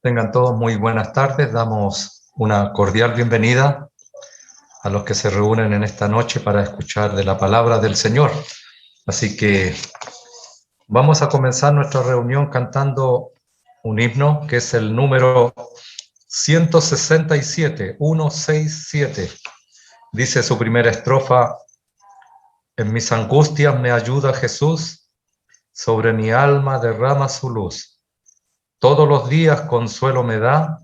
Tengan todos muy buenas tardes. Damos una cordial bienvenida a los que se reúnen en esta noche para escuchar de la palabra del Señor. Así que vamos a comenzar nuestra reunión cantando un himno que es el número 167, 167. Dice su primera estrofa: en mis angustias me ayuda Jesús, sobre mi alma derrama su luz. Todos los días consuelo me da,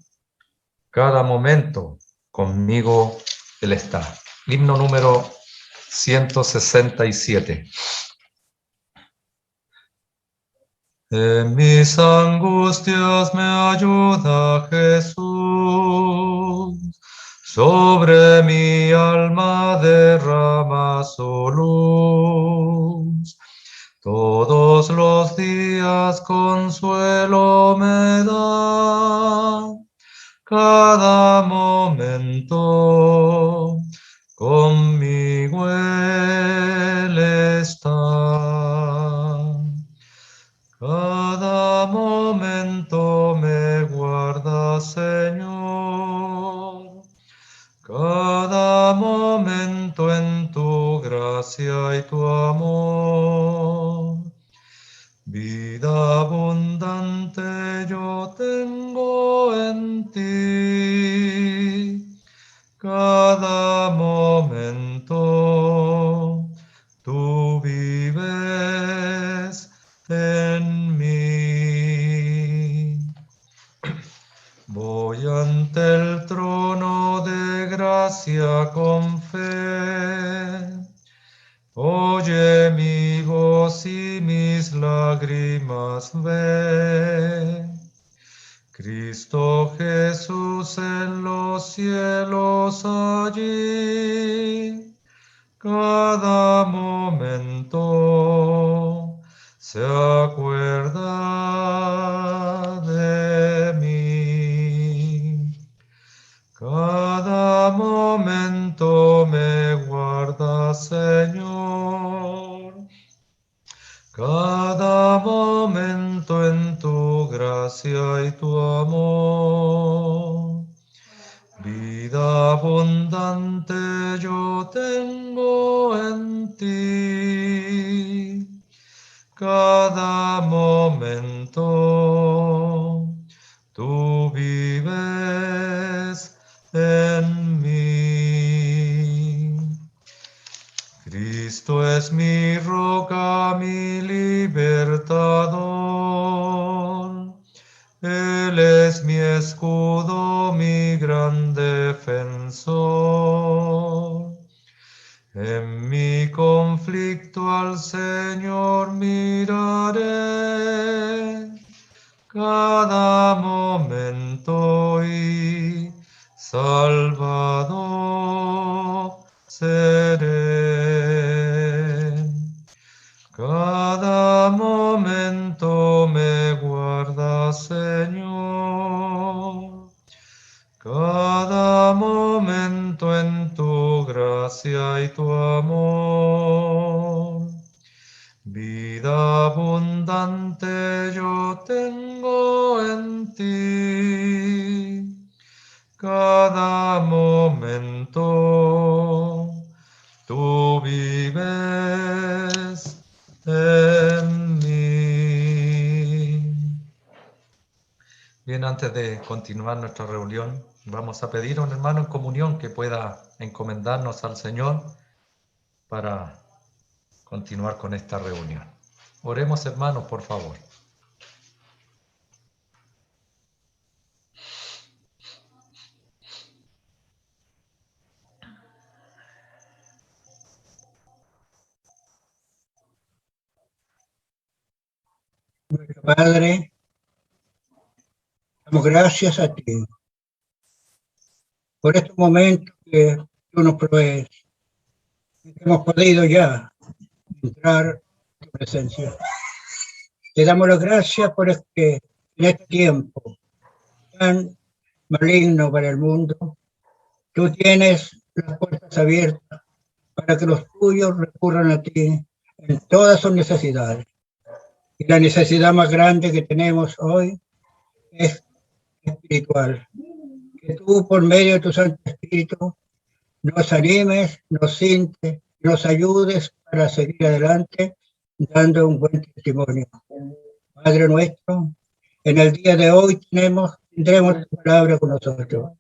cada momento conmigo Él está. Himno número 167. En mis angustias me ayuda Jesús, sobre mi alma derrama su luz. Todos los días consuelo me da, cada momento conmigo Él está. Cada momento me guarda, Señor, cada momento en tu gracia y tu amor. Vida abundante yo tengo en ti, cada momento tú vives en mí. Voy ante el trono de gracia con fe. Oye mi voz y mis lágrimas ve. Cristo Jesús en los cielos allí, cada momento se acuerda de mí. Cada momento me guarda, Señor, cada momento en tu gracia y tu amor. Vida abundante yo tengo en ti, cada momento tú vives en mí. Cristo es mi roca, mi libertador. Él es mi escudo, mi gran defensor. En mi conflicto al Señor miraré, cada momento y salvado seré. Cada momento me guarda, Señor, cada momento en tu gracia y tu amor. Vida abundante yo tengo en ti, cada momento tú vives en mí. Bien, antes de continuar nuestra reunión, vamos a pedir a un hermano en comunión que pueda encomendarnos al Señor para continuar con esta reunión. Oremos, hermanos, por favor. Padre, damos gracias a ti por estos momentos que tú nos provees y que hemos podido ya entrar en tu presencia. Te damos las gracias por en este tiempo tan maligno para el mundo, tú tienes las puertas abiertas para que los tuyos recurran a ti en todas sus necesidades. Y la necesidad más grande que tenemos hoy es espiritual. Que tú, por medio de tu Santo Espíritu, nos animes, nos sientes, nos ayudes para seguir adelante dando un buen testimonio. Padre nuestro, en el día de hoy tendremos tu palabra con nosotros.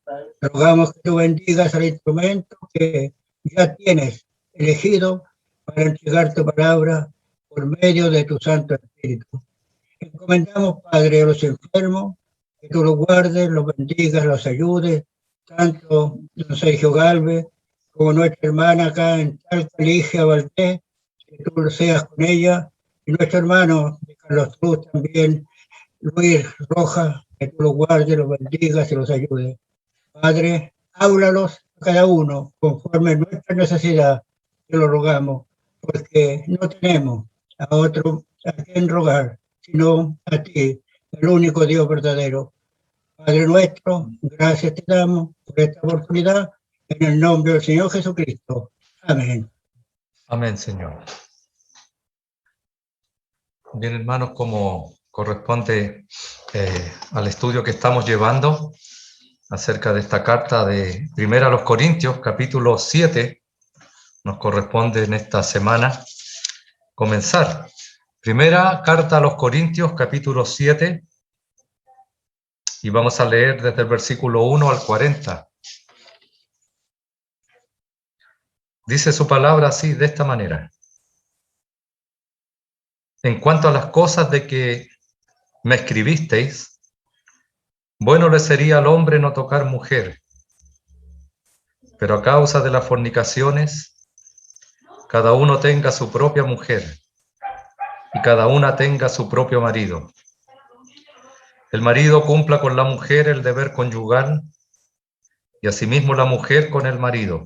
Rogamos que tú bendigas al instrumento que ya tienes elegido para entregar tu palabra por medio de tu Santo Espíritu. Encomendamos, Padre, a los enfermos, que tú los guardes, los bendigas, los ayudes, tanto don Sergio Galvez como nuestra hermana acá en Talca, Ligia Valdés, que tú seas con ella, y nuestro hermano de Carlos Cruz también, Luis Rojas, que tú los guardes, los bendigas y los ayudes. Padre, háblalos a cada uno conforme a nuestra necesidad, te lo rogamos, porque no tenemos a otro a quien rogar, sino a ti, el único Dios verdadero. Padre nuestro, gracias te damos por esta oportunidad, en el nombre del Señor Jesucristo. Amén. Amén, Señor. Bien, hermanos, como corresponde al estudio que estamos llevando acerca de esta carta de Primera a los Corintios, capítulo 7, nos corresponde en esta semana comenzar. Primera carta a los Corintios, capítulo 7, y vamos a leer desde el versículo 1 al 40. Dice su palabra así, de esta manera. En cuanto a las cosas de que me escribisteis, bueno le sería al hombre no tocar mujer, pero a causa de las fornicaciones, cada uno tenga su propia mujer, y cada una tenga su propio marido. El marido cumpla con la mujer el deber conyugal, y asimismo la mujer con el marido.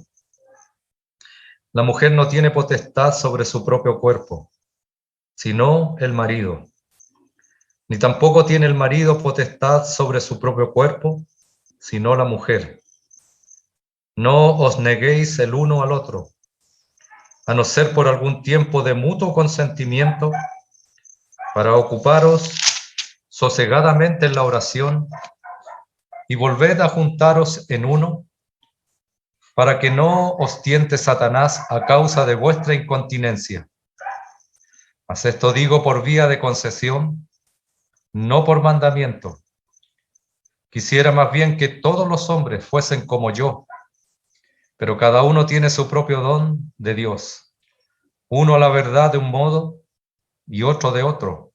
La mujer no tiene potestad sobre su propio cuerpo, sino el marido. Ni tampoco tiene el marido potestad sobre su propio cuerpo, sino la mujer. No os neguéis el uno al otro, a no ser por algún tiempo de mutuo consentimiento, para ocuparos sosegadamente en la oración, y volved a juntaros en uno, para que no os tiente Satanás a causa de vuestra incontinencia. Mas esto digo por vía de concesión, no por mandamiento. Quisiera más bien que todos los hombres fuesen como yo, pero cada uno tiene su propio don de Dios, uno a la verdad de un modo y otro de otro.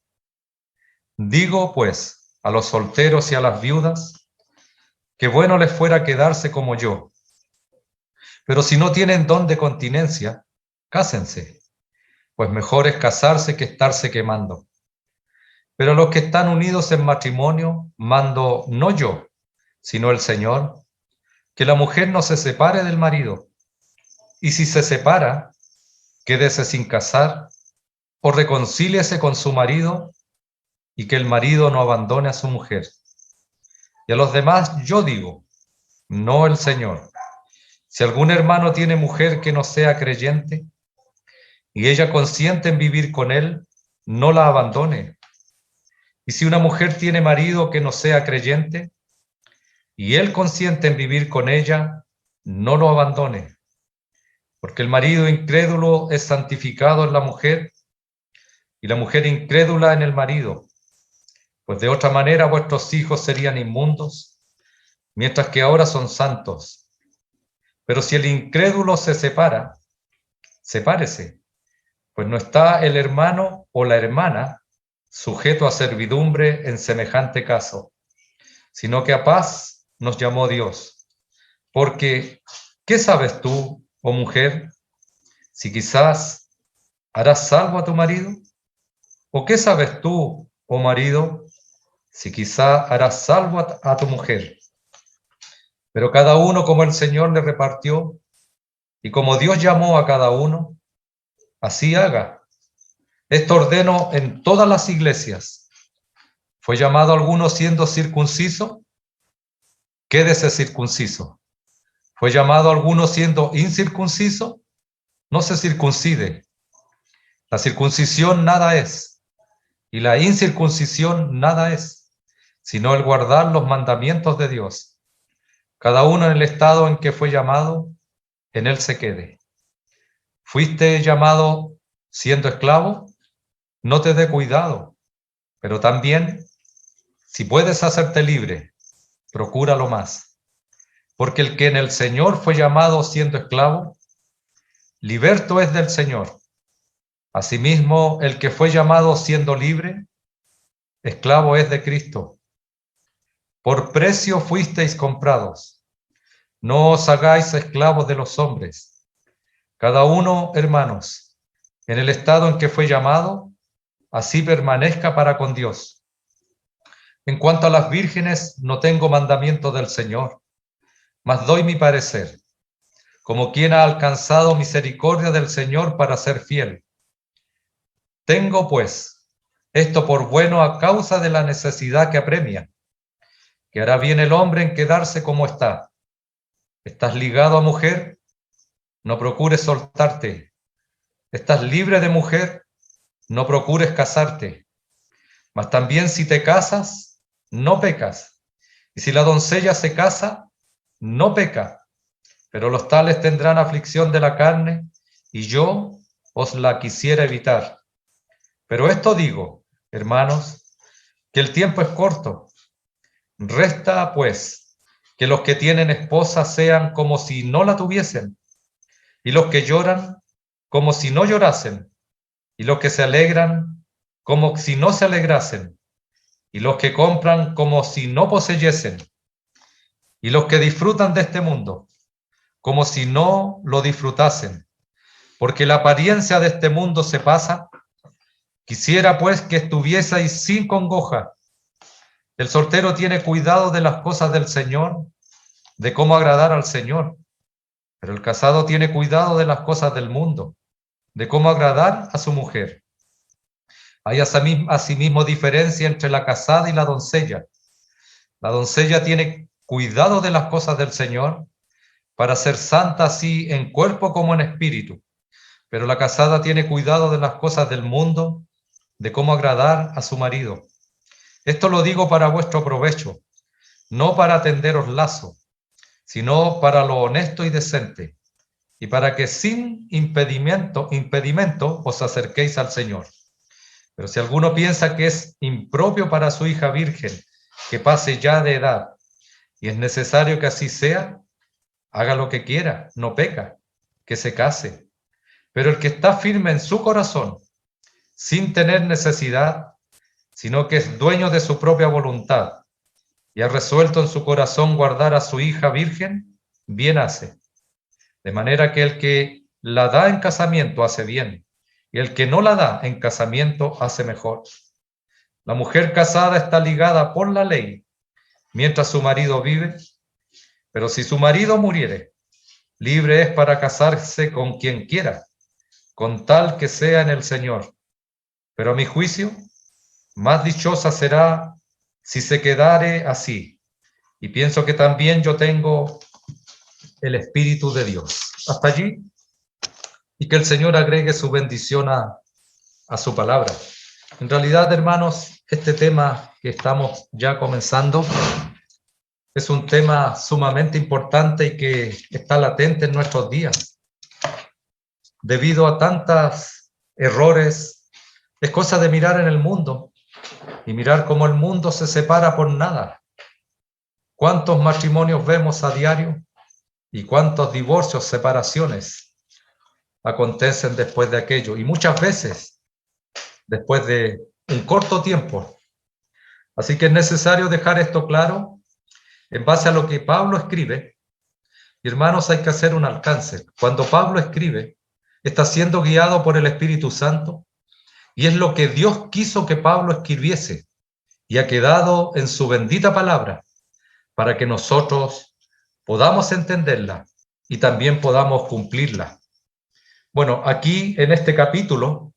Digo, pues, a los solteros y a las viudas, que bueno les fuera quedarse como yo. Pero si no tienen don de continencia, cásense, pues mejor es casarse que estarse quemando. Pero a los que están unidos en matrimonio, mando no yo, sino el Señor, que la mujer no se separe del marido, y si se separa, quédese sin casar, o reconcíliese con su marido, y que el marido no abandone a su mujer. Y a los demás yo digo, no el Señor. Si algún hermano tiene mujer que no sea creyente, y ella consiente en vivir con él, no la abandone. Y si una mujer tiene marido que no sea creyente, y él consiente en vivir con ella, no lo abandone. Porque el marido incrédulo es santificado en la mujer, y la mujer incrédula en el marido. Pues de otra manera vuestros hijos serían inmundos, mientras que ahora son santos. Pero si el incrédulo se separa, sepárese, pues no está el hermano o la hermana sujeto a servidumbre en semejante caso, sino que a paz nos llamó Dios. Porque, ¿qué sabes tú, oh mujer, si quizás harás salvo a tu marido? ¿O qué sabes tú, oh marido, si quizá harás salvo a tu mujer? Pero cada uno como el Señor le repartió, y como Dios llamó a cada uno, así haga. Esto ordeno en todas las iglesias. ¿Fue llamado alguno siendo circunciso? Quédese circunciso. ¿Fue llamado alguno siendo incircunciso? No se circuncide. La circuncisión nada es, y la incircuncisión nada es, sino el guardar los mandamientos de Dios. Cada uno en el estado en que fue llamado, en él se quede. ¿Fuiste llamado siendo esclavo? No te dé cuidado, pero también, si puedes hacerte libre, procúralo más. Porque el que en el Señor fue llamado siendo esclavo, liberto es del Señor. Asimismo, el que fue llamado siendo libre, esclavo es de Cristo. Por precio fuisteis comprados. No os hagáis esclavos de los hombres. Cada uno, hermanos, en el estado en que fue llamado, así permanezca para con Dios. En cuanto a las vírgenes, no tengo mandamiento del Señor, mas doy mi parecer, como quien ha alcanzado misericordia del Señor para ser fiel. Tengo, pues, esto por bueno a causa de la necesidad que apremia, que hará bien el hombre en quedarse como está. ¿Estás ligado a mujer? No procures soltarte. ¿Estás libre de mujer? No procures casarte. Mas también si te casas, no pecas. Y si la doncella se casa, no peca. Pero los tales tendrán aflicción de la carne, y yo os la quisiera evitar. Pero esto digo, hermanos, que el tiempo es corto. Resta, pues, que los que tienen esposa sean como si no la tuviesen, y los que lloran como si no llorasen, y los que se alegran como si no se alegrasen, y los que compran como si no poseyesen, y los que disfrutan de este mundo como si no lo disfrutasen, porque la apariencia de este mundo se pasa. Quisiera pues que estuvieseis sin congoja. El soltero tiene cuidado de las cosas del Señor, de cómo agradar al Señor, pero el casado tiene cuidado de las cosas del mundo, de cómo agradar a su mujer. Hay asimismo diferencia entre la casada y la doncella. La doncella tiene cuidado de las cosas del Señor para ser santa así en cuerpo como en espíritu, pero la casada tiene cuidado de las cosas del mundo, de cómo agradar a su marido. Esto lo digo para vuestro provecho, no para tenderos lazo, sino para lo honesto y decente, y para que sin impedimento os acerquéis al Señor. Pero si alguno piensa que es impropio para su hija virgen que pase ya de edad, y es necesario que así sea, haga lo que quiera, no peca, que se case. Pero el que está firme en su corazón, sin tener necesidad, sino que es dueño de su propia voluntad, y ha resuelto en su corazón guardar a su hija virgen, bien hace. De manera que el que la da en casamiento hace bien, y el que no la da en casamiento hace mejor. La mujer casada está ligada por la ley, mientras su marido vive, pero si su marido muriere, libre es para casarse con quien quiera, con tal que sea en el Señor. Pero a mi juicio, más dichosa será si se quedare así. Y pienso que también yo tengo el Espíritu de Dios. Hasta allí. Y que el Señor agregue su bendición a su palabra. En realidad, hermanos, este tema que estamos ya comenzando es un tema sumamente importante y que está latente en nuestros días. Debido a tantos errores, es cosa de mirar en el mundo y mirar cómo el mundo se separa por nada. ¿Cuántos matrimonios vemos a diario y cuántos divorcios, separaciones acontecen después de aquello? Y muchas veces después de un corto tiempo. Así que es necesario dejar esto claro en base a lo que Pablo escribe. Y hermanos, hay que hacer un alcance. Cuando Pablo escribe, está siendo guiado por el Espíritu Santo y es lo que Dios quiso que Pablo escribiese y ha quedado en su bendita palabra para que nosotros podamos entenderla y también podamos cumplirla. Bueno, aquí en este capítulo,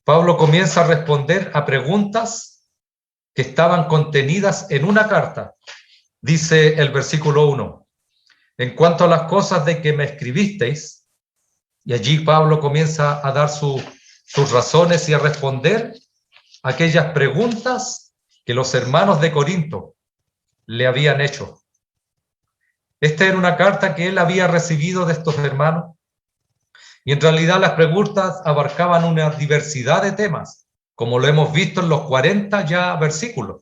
Pablo comienza a responder a preguntas que estaban contenidas en una carta. Dice el versículo 1, en cuanto a las cosas de que me escribisteis, y allí Pablo comienza a dar sus razones y a responder aquellas preguntas que los hermanos de Corinto le habían hecho. Esta era una carta que él había recibido de estos hermanos, y en realidad las preguntas abarcaban una diversidad de temas, como lo hemos visto en los 40 ya versículos.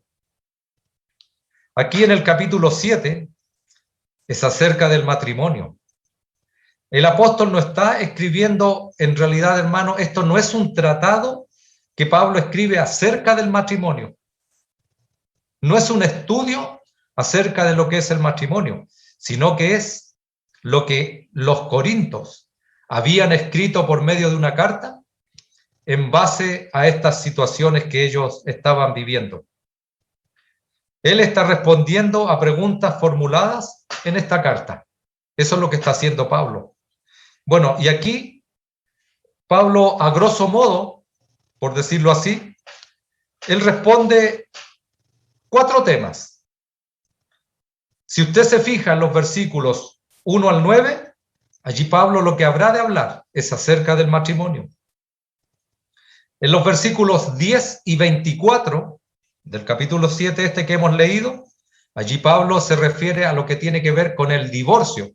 Aquí en el capítulo 7 es acerca del matrimonio. El apóstol no está escribiendo, en realidad, hermano, esto no es un tratado que Pablo escribe acerca del matrimonio. No es un estudio acerca de lo que es el matrimonio, sino que es lo que los corintios habían escrito por medio de una carta en base a estas situaciones que ellos estaban viviendo. Él está respondiendo a preguntas formuladas en esta carta. Eso es lo que está haciendo Pablo. Bueno, y aquí Pablo, a grosso modo, por decirlo así, él responde 4 temas. Si usted se fija en los versículos 1 al 9, allí Pablo lo que habrá de hablar es acerca del matrimonio. En los versículos 10 y 24 del capítulo 7 este que hemos leído, allí Pablo se refiere a lo que tiene que ver con el divorcio.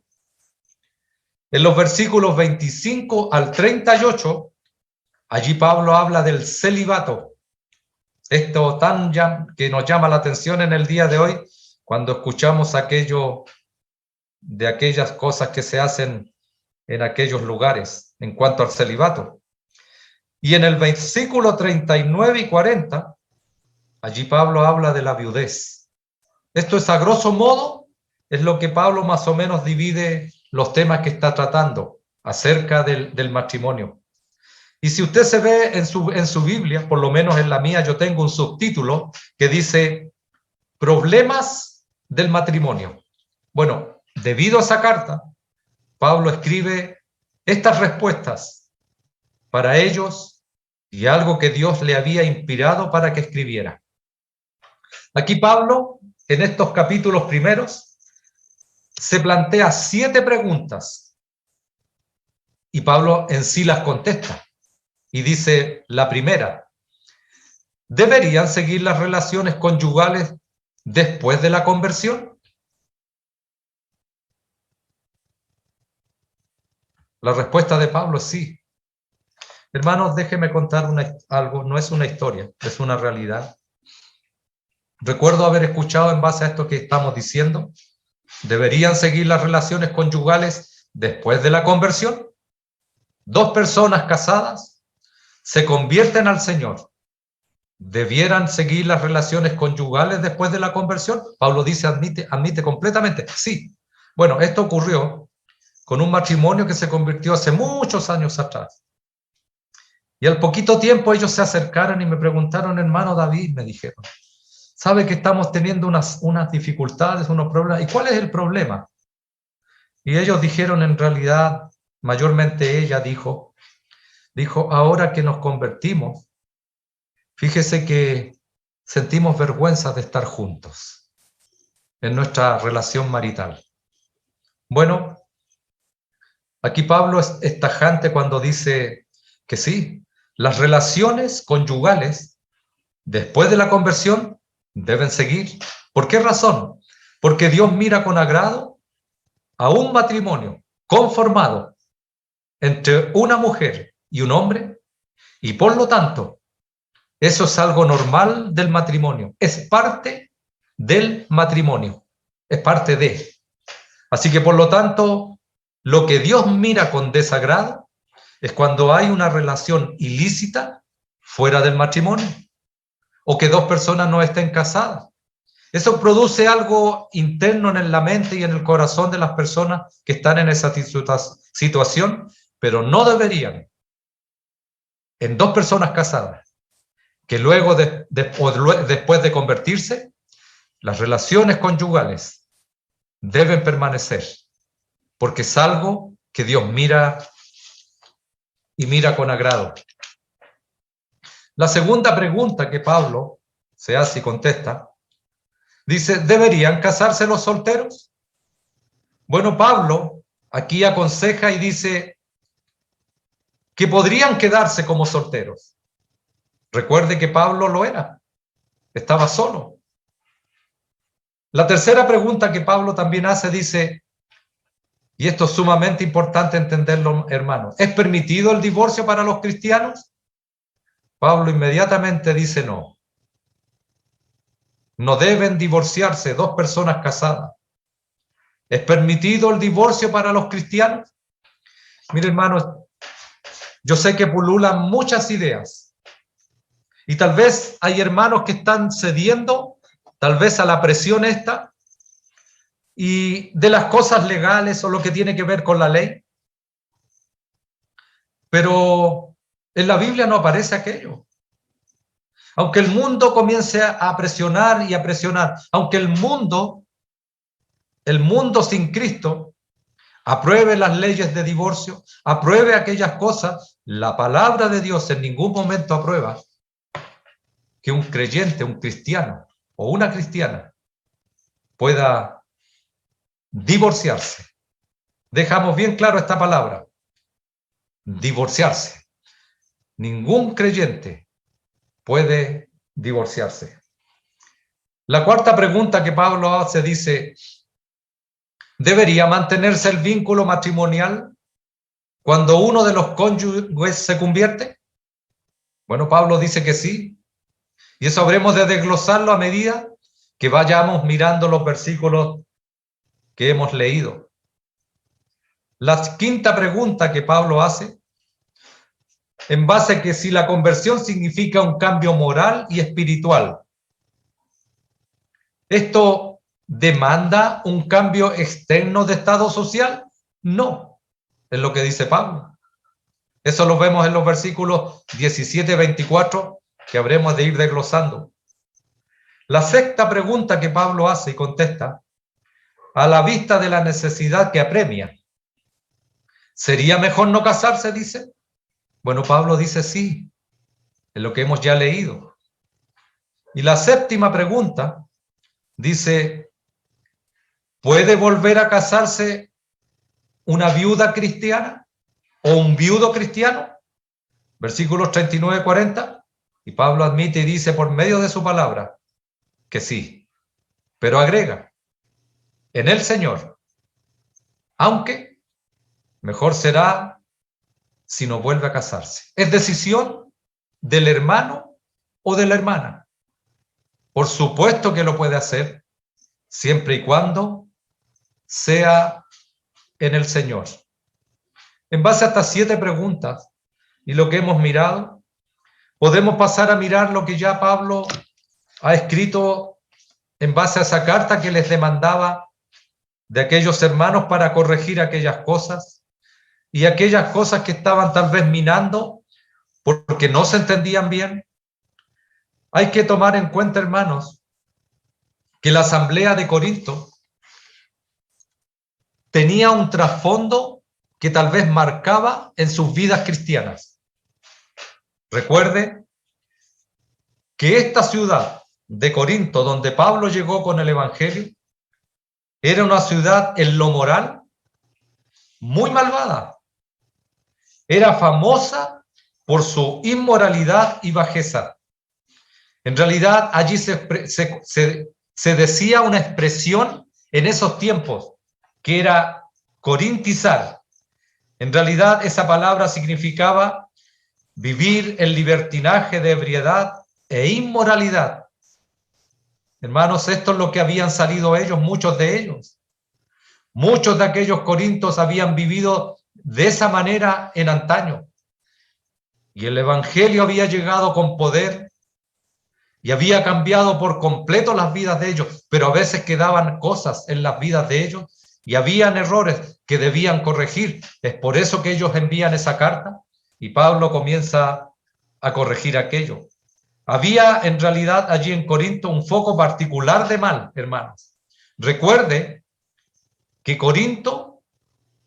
En los versículos 25 al 38, allí Pablo habla del celibato. Esto que nos llama la atención en el día de hoy, cuando escuchamos aquello de aquellas cosas que se hacen en aquellos lugares en cuanto al celibato. Y en el versículo 39 y 40, allí Pablo habla de la viudez. Esto es a grosso modo, es lo que Pablo más o menos divide los temas que está tratando acerca del matrimonio. Y si usted se ve en su Biblia, por lo menos en la mía, yo tengo un subtítulo que dice Problemas del matrimonio. Bueno, debido a esa carta, Pablo escribe estas respuestas para ellos y algo que Dios le había inspirado para que escribiera. Aquí Pablo, en estos capítulos primeros, se plantea 7 preguntas y Pablo en sí las contesta. Y dice la primera: ¿deberían seguir las relaciones conyugales después de la conversión? La respuesta de Pablo es sí. Hermanos, déjenme contar algo, no es una historia, es una realidad. Recuerdo haber escuchado en base a esto que estamos diciendo, ¿deberían seguir las relaciones conyugales después de la conversión? 2 personas casadas se convierten al Señor. ¿Debieran seguir las relaciones conyugales después de la conversión? Pablo dice, admite completamente, sí. Bueno, esto ocurrió con un matrimonio que se convirtió hace muchos años atrás. Y al poquito tiempo ellos se acercaron y me preguntaron, hermano David, me dijeron, ¿sabe que estamos teniendo unas dificultades, unos problemas? ¿Y cuál es el problema? Y ellos dijeron, en realidad, mayormente ella dijo, ahora que nos convertimos, fíjese que sentimos vergüenza de estar juntos en nuestra relación marital. Bueno, aquí Pablo es tajante cuando dice que sí, las relaciones conyugales después de la conversión deben seguir. ¿Por qué razón? Porque Dios mira con agrado a un matrimonio conformado entre una mujer y un hombre, y por lo tanto, eso es algo normal del matrimonio, es parte del matrimonio, es parte de. Así que por lo tanto, lo que Dios mira con desagrado es cuando hay una relación ilícita fuera del matrimonio, o que 2 personas no estén casadas. Eso produce algo interno en la mente y en el corazón de las personas que están en esa situación, pero no deberían, en 2 personas casadas, que luego después de convertirse, las relaciones conyugales deben permanecer, porque es algo que Dios mira y mira con agrado. La segunda pregunta que Pablo se hace y contesta, dice, ¿deberían casarse los solteros? Bueno, Pablo aquí aconseja y dice que podrían quedarse como solteros. Recuerde que Pablo lo era. Estaba solo. La tercera pregunta que Pablo también hace dice, y esto es sumamente importante entenderlo, hermanos, ¿es permitido el divorcio para los cristianos? Pablo inmediatamente dice no. No deben divorciarse dos personas casadas. ¿Es permitido el divorcio para los cristianos? Mire, hermanos, yo sé que pululan muchas ideas. Y tal vez hay hermanos que están cediendo, tal vez a la presión esta, y de las cosas legales o lo que tiene que ver con la ley. Pero en la Biblia no aparece aquello. Aunque el mundo comience a presionar y a presionar, aunque el mundo sin Cristo, apruebe las leyes de divorcio, apruebe aquellas cosas, la palabra de Dios en ningún momento aprueba que un creyente, un cristiano o una cristiana pueda divorciarse. Dejamos bien claro esta palabra, divorciarse. Ningún creyente puede divorciarse. La cuarta pregunta que Pablo hace dice, ¿debería mantenerse el vínculo matrimonial cuando uno de los cónyuges se convierte? Bueno, Pablo dice que sí, y eso habremos de desglosarlo a medida que vayamos mirando los versículos que hemos leído. La quinta pregunta que Pablo hace, en base a que si la conversión significa un cambio moral y espiritual, ¿esto demanda un cambio externo de estado social? No, es lo que dice Pablo. Eso lo vemos en los versículos 17 y 24 que habremos de ir desglosando. La sexta pregunta que Pablo hace y contesta, a la vista de la necesidad que apremia, ¿sería mejor no casarse? Dice. Bueno, Pablo dice sí, es lo que hemos ya leído. Y la séptima pregunta dice, ¿puede volver a casarse una viuda cristiana o un viudo cristiano? Versículos 39 y 40. Y Pablo admite y dice por medio de su palabra que sí, pero agrega, en el Señor, aunque mejor será si no vuelve a casarse. Es decisión del hermano o de la hermana. Por supuesto que lo puede hacer, siempre y cuando sea en el Señor. En base a estas 7 preguntas y lo que hemos mirado, podemos pasar a mirar lo que ya Pablo ha escrito en base a esa carta que les demandaba de aquellos hermanos para corregir aquellas cosas y aquellas cosas que estaban tal vez minando porque no se entendían bien. Hay que tomar en cuenta, hermanos, que la asamblea de Corinto tenía un trasfondo que tal vez marcaba en sus vidas cristianas. Recuerde que esta ciudad de Corinto, donde Pablo llegó con el Evangelio, era una ciudad en lo moral muy malvada. Era famosa por su inmoralidad y bajeza. En realidad, allí se decía una expresión en esos tiempos que era corintizar. En realidad, esa palabra significaba vivir en libertinaje de ebriedad e inmoralidad. Hermanos, esto es lo que habían salido ellos, muchos de ellos. Muchos de aquellos corintios habían vivido de esa manera en antaño. Y el evangelio había llegado con poder y había cambiado por completo las vidas de ellos, pero a veces quedaban cosas en las vidas de ellos y habían errores que debían corregir. Es por eso que ellos envían esa carta y Pablo comienza a corregir aquello. Había en realidad allí en Corinto un foco particular de mal, hermanos. Recuerde que Corinto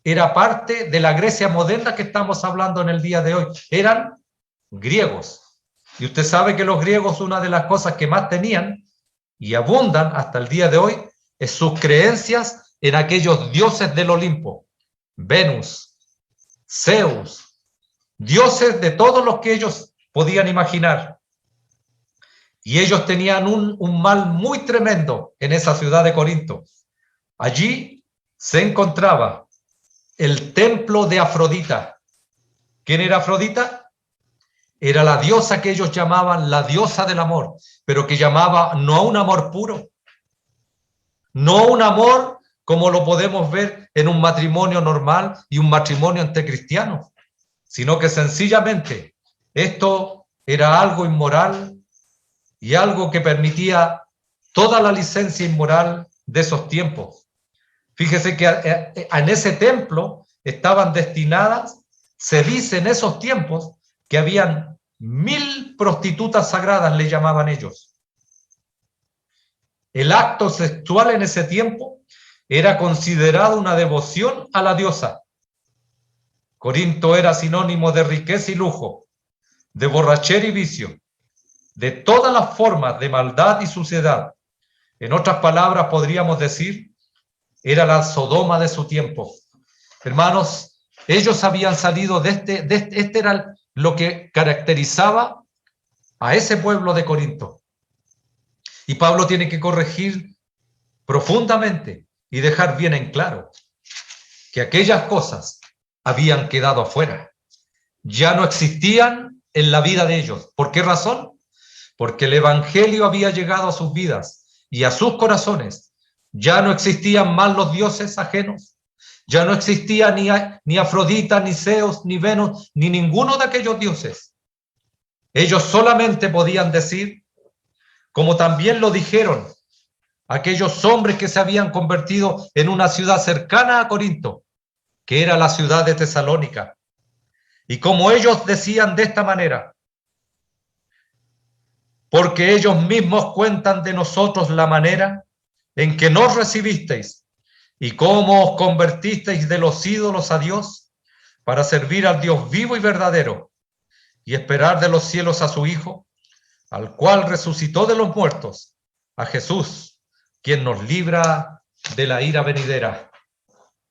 era parte de la Grecia moderna que estamos hablando en el día de hoy. Eran griegos. Y usted sabe que los griegos, una de las cosas que más tenían y abundan hasta el día de hoy, es sus creencias en aquellos dioses del Olimpo. Venus, Zeus, dioses de todos los que ellos podían imaginar. Y ellos tenían un mal muy tremendo en esa ciudad de Corinto. Allí se encontraba el templo de Afrodita. ¿Quién era Afrodita? Era la diosa que ellos llamaban la diosa del amor, pero que llamaba no a un amor puro, no un amor como lo podemos ver en un matrimonio normal y un matrimonio entre cristianos, sino que sencillamente esto era algo inmoral y algo que permitía toda la licencia inmoral de esos tiempos. Fíjese que en ese templo estaban destinadas, se dice en esos tiempos, que habían 1000 prostitutas sagradas, le llamaban ellos. El acto sexual en ese tiempo era considerado una devoción a la diosa. Corinto era sinónimo de riqueza y lujo, de borrachera y vicio, de todas las formas de maldad y suciedad. En otras palabras, podríamos decir, era la Sodoma de su tiempo. Hermanos, ellos habían salido este era lo que caracterizaba a ese pueblo de Corinto. Y Pablo tiene que corregir profundamente y dejar bien en claro que aquellas cosas habían quedado afuera. Ya no existían en la vida de ellos. ¿Por qué razón? Porque el evangelio había llegado a sus vidas y a sus corazones. Ya no existían más los dioses ajenos. Ya no existía ni Afrodita, ni Zeus, ni Venus, ni ninguno de aquellos dioses. Ellos solamente podían decir, como también lo dijeron aquellos hombres que se habían convertido en una ciudad cercana a Corinto, que era la ciudad de Tesalónica. Y como ellos decían de esta manera, porque ellos mismos cuentan de nosotros la manera en que nos recibisteis y cómo os convertisteis de los ídolos a Dios para servir al Dios vivo y verdadero y esperar de los cielos a su Hijo, al cual resucitó de los muertos, a Jesús, quien nos libra de la ira venidera.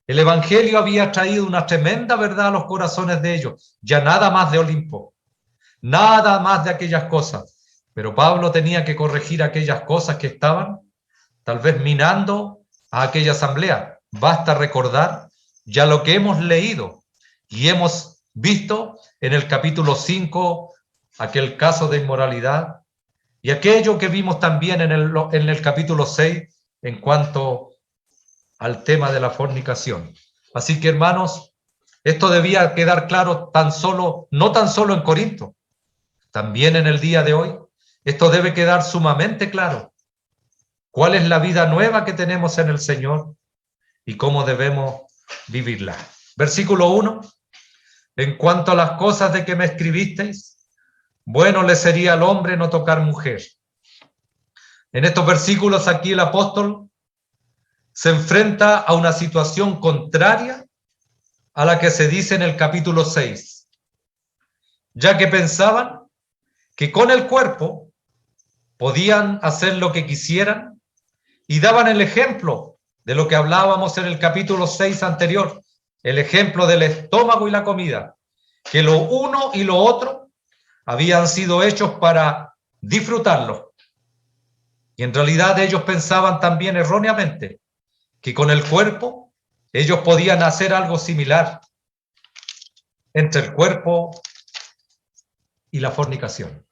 El Evangelio había traído una tremenda verdad a los corazones de ellos, ya nada más de Olimpo, nada más de aquellas cosas. Pero Pablo tenía que corregir aquellas cosas que estaban tal vez minando a aquella asamblea. Basta recordar ya lo que hemos leído y hemos visto en el capítulo 5, aquel caso de inmoralidad, y aquello que vimos también en el capítulo 6 en cuanto al tema de la fornicación. Así que, hermanos, esto debía quedar claro no tan solo en Corinto, también en el día de hoy. Esto debe quedar sumamente claro. ¿Cuál es la vida nueva que tenemos en el Señor y cómo debemos vivirla? Versículo 1. En cuanto a las cosas de que me escribisteis, bueno le sería al hombre no tocar mujer. En estos versículos aquí el apóstol se enfrenta a una situación contraria a la que se dice en el capítulo 6, ya que pensaban que con el cuerpo podían hacer lo que quisieran y daban el ejemplo de lo que hablábamos en el capítulo 6 anterior, el ejemplo del estómago y la comida, que lo uno y lo otro habían sido hechos para disfrutarlo. Y en realidad ellos pensaban también erróneamente que con el cuerpo ellos podían hacer algo similar entre el cuerpo y la fornicación.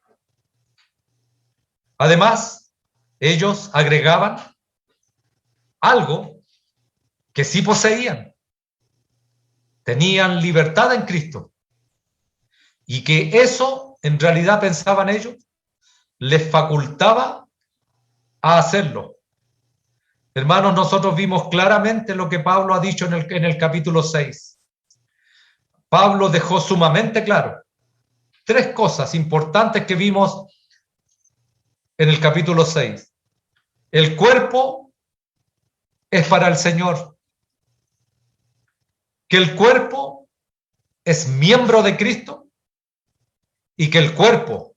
Además, ellos agregaban algo que sí poseían. Tenían libertad en Cristo. Y que eso, en realidad pensaban ellos, les facultaba a hacerlo. Hermanos, nosotros vimos claramente lo que Pablo ha dicho en el capítulo 6. Pablo dejó sumamente claro 3 cosas importantes que vimos en el capítulo 6. El cuerpo es para el Señor. Que el cuerpo es miembro de Cristo y que el cuerpo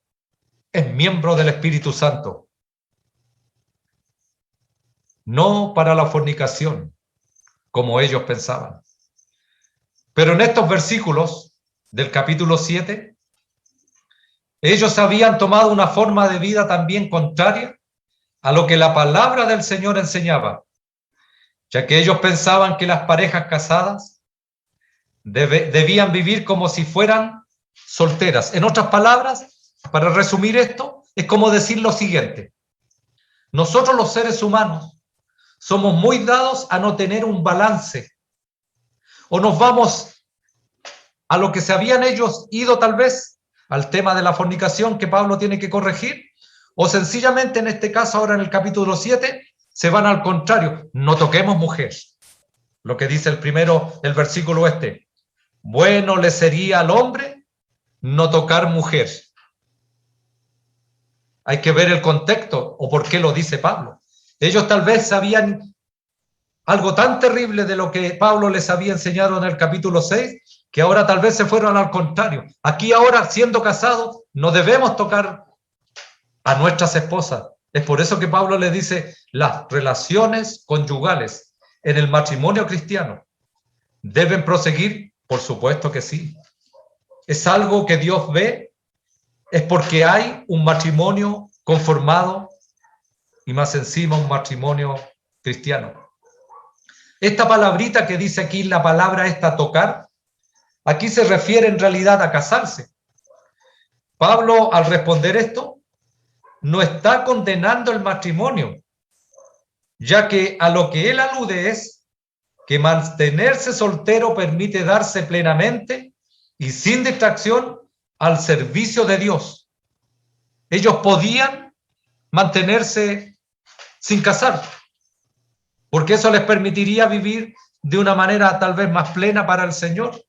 es miembro del Espíritu Santo. No para la fornicación, como ellos pensaban. Pero en estos versículos del capítulo 7, Ellos habían tomado una forma de vida también contraria a lo que la palabra del Señor enseñaba, ya que ellos pensaban que las parejas casadas debían vivir como si fueran solteras. En otras palabras, para resumir esto, es como decir lo siguiente: nosotros los seres humanos somos muy dados a no tener un balance, o nos vamos a lo que se habían ellos ido tal vez, al tema de la fornicación que Pablo tiene que corregir, o sencillamente en este caso ahora en el capítulo 7 se van al contrario: no toquemos mujer. Lo que dice el versículo bueno le sería al hombre no tocar mujer. Hay que ver el contexto o por qué lo dice Pablo. Ellos tal vez sabían algo tan terrible de lo que Pablo les había enseñado en el capítulo 6, que ahora tal vez se fueron al contrario. Aquí ahora, siendo casados, no debemos tocar a nuestras esposas. Es por eso que Pablo le dice: las relaciones conyugales en el matrimonio cristiano deben proseguir. Por supuesto que sí. Es algo que Dios ve, es porque hay un matrimonio conformado y más encima un matrimonio cristiano. Esta palabrita que dice aquí, la palabra esta tocar, aquí se refiere en realidad a casarse. Pablo, al responder esto, no está condenando el matrimonio, ya que a lo que él alude es que mantenerse soltero permite darse plenamente y sin distracción al servicio de Dios. Ellos podían mantenerse sin casar, porque eso les permitiría vivir de una manera tal vez más plena para el Señor.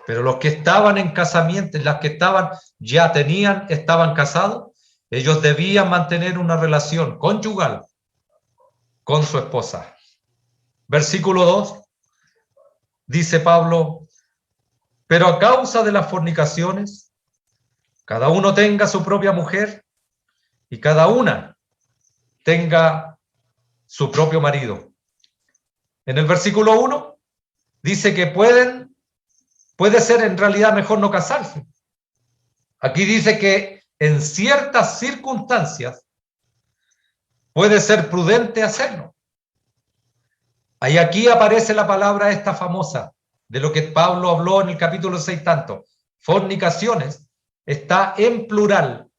Pero los que estaban en casamiento, las que estaban casados, ellos debían mantener una relación conyugal con su esposa. Versículo 2, dice Pablo: pero a causa de las fornicaciones, cada uno tenga su propia mujer y cada una tenga su propio marido. En el versículo 1 dice que puede ser en realidad mejor no casarse. Aquí dice que en ciertas circunstancias puede ser prudente hacerlo. Ahí aquí aparece la palabra esta famosa, de lo que Pablo habló en el capítulo 6 tanto. Fornicaciones, está en plural.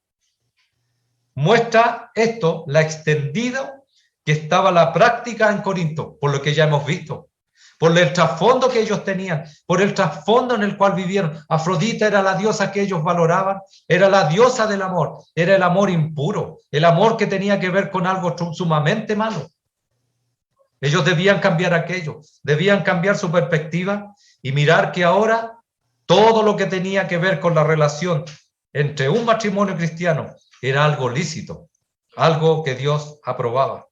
Muestra esto la extendida que estaba la práctica en Corinto, por lo que ya hemos visto, por el trasfondo que ellos tenían, por el trasfondo en el cual vivieron. Afrodita era la diosa que ellos valoraban, era la diosa del amor, era el amor impuro, el amor que tenía que ver con algo sumamente malo. Ellos debían cambiar aquello, debían cambiar su perspectiva y mirar que ahora todo lo que tenía que ver con la relación entre un matrimonio cristiano era algo lícito, algo que Dios aprobaba.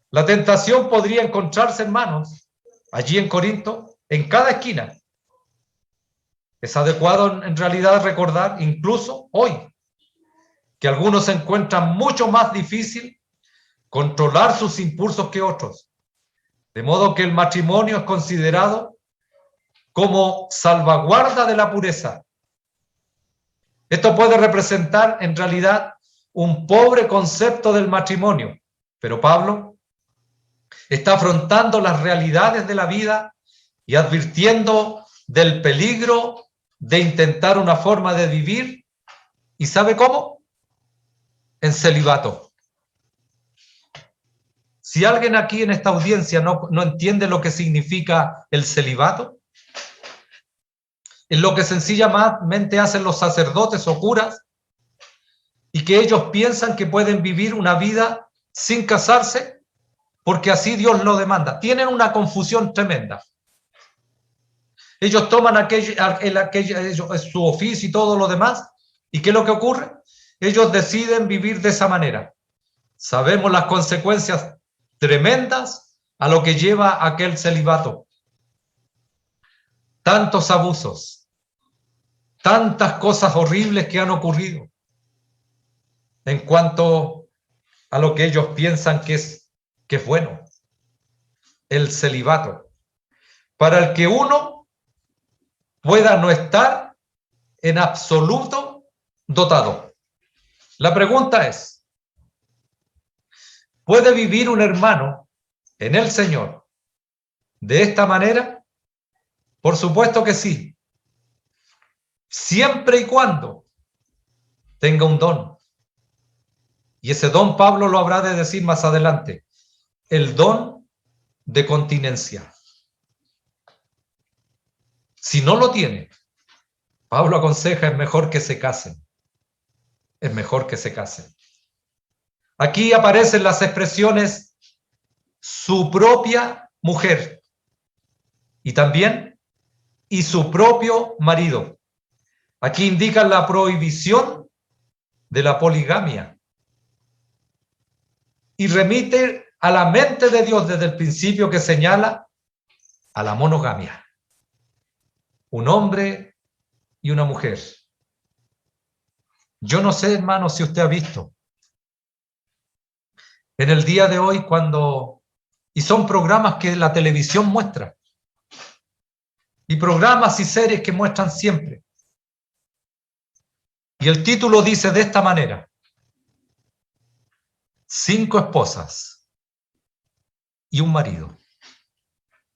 La tentación podría encontrarse, hermanos, allí en Corinto, en cada esquina. Es adecuado en realidad recordar, incluso hoy, que algunos se encuentran mucho más difícil controlar sus impulsos que otros. De modo que el matrimonio es considerado como salvaguarda de la pureza. Esto puede representar en realidad un pobre concepto del matrimonio, pero Pablo está afrontando las realidades de la vida y advirtiendo del peligro de intentar una forma de vivir. ¿Y sabe cómo? En celibato. Si alguien aquí en esta audiencia no entiende lo que significa el celibato, es lo que sencillamente hacen los sacerdotes o curas, y que ellos piensan que pueden vivir una vida sin casarse porque así Dios lo demanda. Tienen una confusión tremenda. Ellos toman su oficio y todo lo demás, ¿y qué es lo que ocurre? Ellos deciden vivir de esa manera. Sabemos las consecuencias tremendas a lo que lleva aquel celibato. Tantos abusos, tantas cosas horribles que han ocurrido en cuanto a lo que ellos piensan que es bueno. El celibato. Para el que uno pueda no estar en absoluto dotado. La pregunta es, ¿puede vivir un hermano en el Señor de esta manera? Por supuesto que sí, siempre y cuando tenga un don. Y ese don Pablo lo habrá de decir más adelante, el don de continencia. Si no lo tiene, Pablo aconseja, es mejor que se casen. Es mejor que se casen. Aquí aparecen las expresiones su propia mujer y también y su propio marido. Aquí indican la prohibición de la poligamia y remite a la mente de Dios desde el principio que señala a la monogamia. Un hombre y una mujer. Yo no sé, hermano, si usted ha visto en el día de hoy y son programas que la televisión muestra, y programas y series que muestran siempre. Y el título dice de esta manera, 5 esposas y un marido.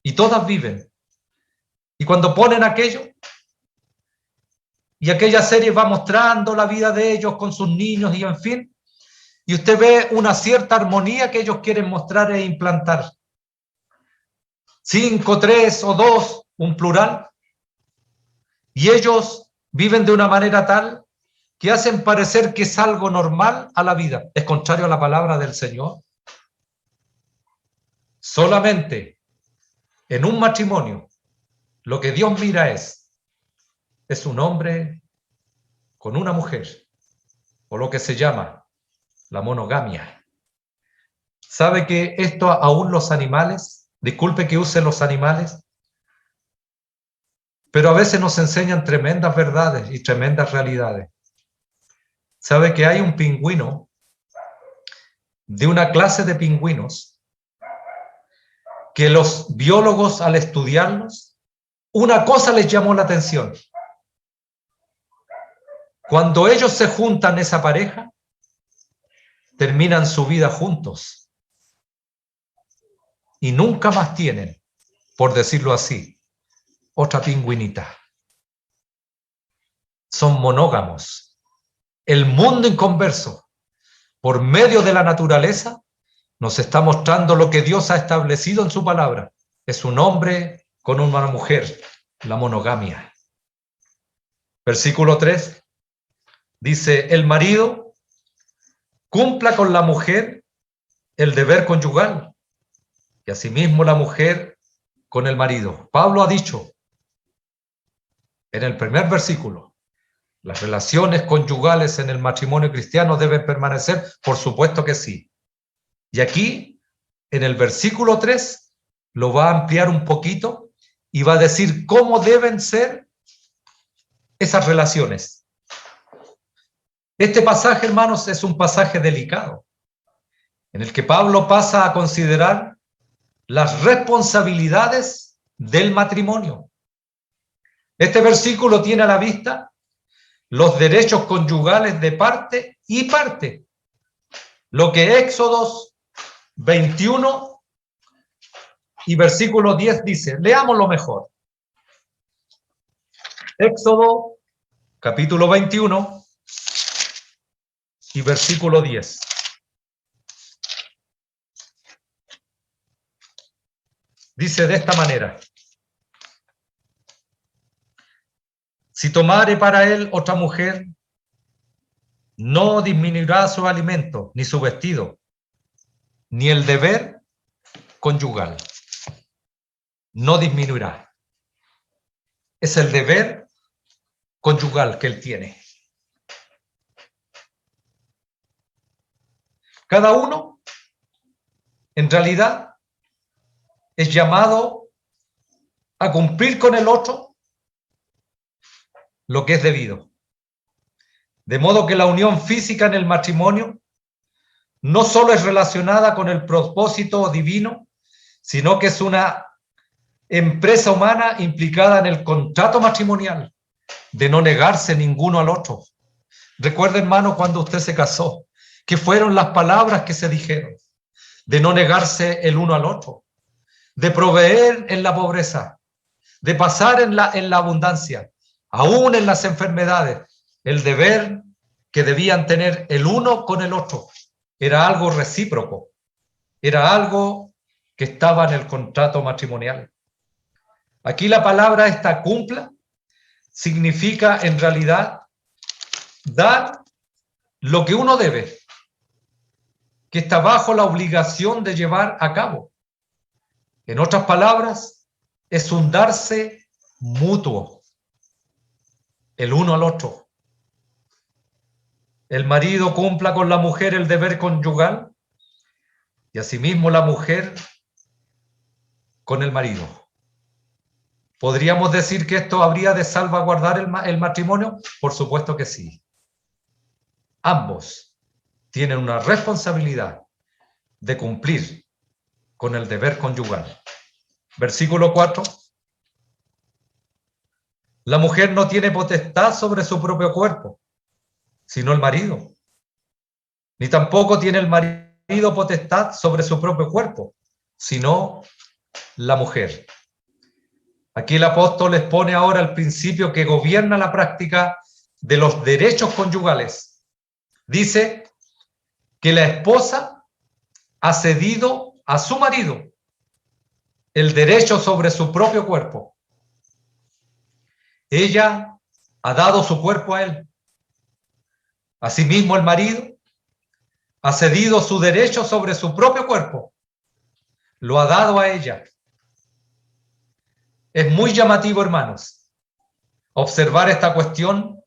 Y todas viven. Y cuando ponen aquello, y aquella serie va mostrando la vida de ellos con sus niños y en fin, y usted ve una cierta armonía que ellos quieren mostrar e implantar. 5, 3 o 2, un plural. Y ellos viven de una manera tal que hacen parecer que es algo normal a la vida. Es contrario a la palabra del Señor. Solamente en un matrimonio lo que Dios mira es un hombre con una mujer, o lo que se llama la monogamia. ¿Sabe que esto aún los animales, disculpe que use los animales, pero a veces nos enseñan tremendas verdades y tremendas realidades? ¿Sabe que hay un pingüino de una clase de pingüinos que los biólogos al estudiarlos, una cosa les llamó la atención? Cuando ellos se juntan, esa pareja, terminan su vida juntos y nunca más tienen, por decirlo así, otra pingüinita. Son monógamos. El mundo inconverso, por medio de la naturaleza, nos está mostrando lo que Dios ha establecido en su palabra. Es un hombre con una mujer, la monogamia. Versículo 3 dice, el marido cumpla con la mujer el deber conyugal y asimismo la mujer con el marido. Pablo ha dicho en el primer versículo, las relaciones conyugales en el matrimonio cristiano deben permanecer, por supuesto que sí. Y aquí, en el versículo 3, lo va a ampliar un poquito y va a decir cómo deben ser esas relaciones. Este pasaje, hermanos, es un pasaje delicado, en el que Pablo pasa a considerar las responsabilidades del matrimonio. Este versículo tiene a la vista los derechos conyugales de parte y parte, lo que Éxodos 21 y versículo 10 dice. Leámoslo mejor. Éxodo capítulo 21 y versículo 10. Dice de esta manera: si tomare para él otra mujer, no disminuirá su alimento, ni su vestido, ni el deber conyugal. No disminuirá. Es el deber conyugal que él tiene. Cada uno, en realidad, es llamado a cumplir con el otro lo que es debido. De modo que la unión física en el matrimonio no solo es relacionada con el propósito divino, sino que es una empresa humana implicada en el contrato matrimonial, de no negarse ninguno al otro, Recuerda, hermano, cuando usted se casó, que fueron las palabras que se dijeron, de no negarse el uno al otro, de proveer en la pobreza, de pasar en la abundancia, aún en las enfermedades, el deber que debían tener el uno con el otro. Era algo recíproco, era algo que estaba en el contrato matrimonial. Aquí la palabra esta cumpla significa en realidad dar lo que uno debe, que está bajo la obligación de llevar a cabo. En otras palabras, es un darse mutuo, el uno al otro. El marido cumpla con la mujer el deber conyugal y asimismo la mujer con el marido. ¿Podríamos decir que esto habría de salvaguardar el matrimonio? Por supuesto que sí. Ambos tienen una responsabilidad de cumplir con el deber conyugal. Versículo 4. La mujer no tiene potestad sobre su propio cuerpo, sino el marido. Ni tampoco tiene el marido potestad sobre su propio cuerpo, sino la mujer. Aquí el apóstol les pone ahora el principio que gobierna la práctica de los derechos conyugales. Dice que la esposa ha cedido a su marido el derecho sobre su propio cuerpo. Ella ha dado su cuerpo a él. Asimismo, el marido ha cedido su derecho sobre su propio cuerpo. Lo ha dado a ella. Es muy llamativo, hermanos, observar esta cuestión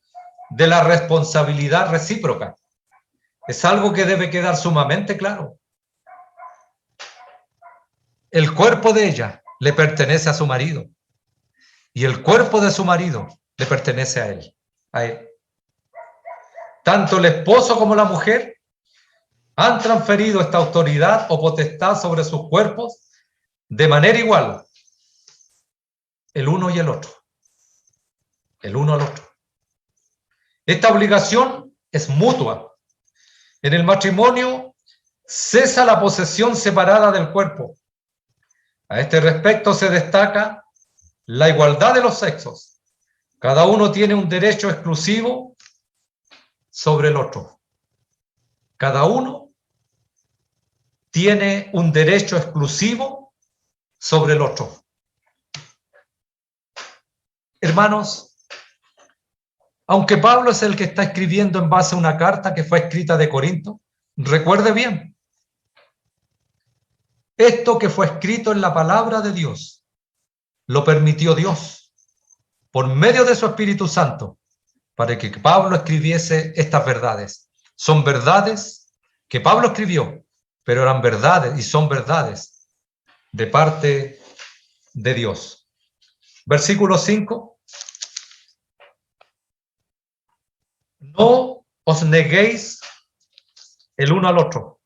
de la responsabilidad recíproca. Es algo que debe quedar sumamente claro. El cuerpo de ella le pertenece a su marido y el cuerpo de su marido le pertenece a él. Tanto el esposo como la mujer han transferido esta autoridad o potestad sobre sus cuerpos de manera igual, el uno y el otro. El uno al otro. Esta obligación es mutua. En el matrimonio cesa la posesión separada del cuerpo. A este respecto se destaca la igualdad de los sexos. Cada uno tiene un derecho exclusivo sobre el otro. Cada uno tiene un derecho exclusivo sobre el otro. Hermanos, aunque Pablo es el que está escribiendo en base a una carta que fue escrita de Corinto, recuerde bien, esto que fue escrito en la palabra de Dios, lo permitió Dios por medio de su Espíritu Santo para que Pablo escribiese estas verdades. Son verdades que Pablo escribió, pero eran verdades y son verdades de parte de Dios. Versículo 5. No os neguéis el uno al otro,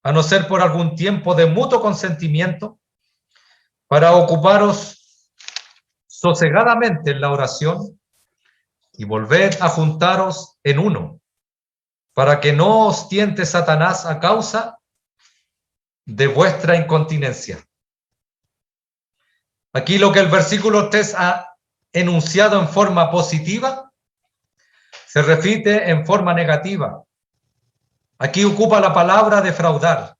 a no ser por algún tiempo de mutuo consentimiento, para ocuparos sosegadamente en la oración y volver a juntaros en uno, para que no os tiente Satanás a causa de vuestra incontinencia. Aquí lo que el versículo 3 ha enunciado en forma positiva se repite en forma negativa. Aquí ocupa la palabra defraudar,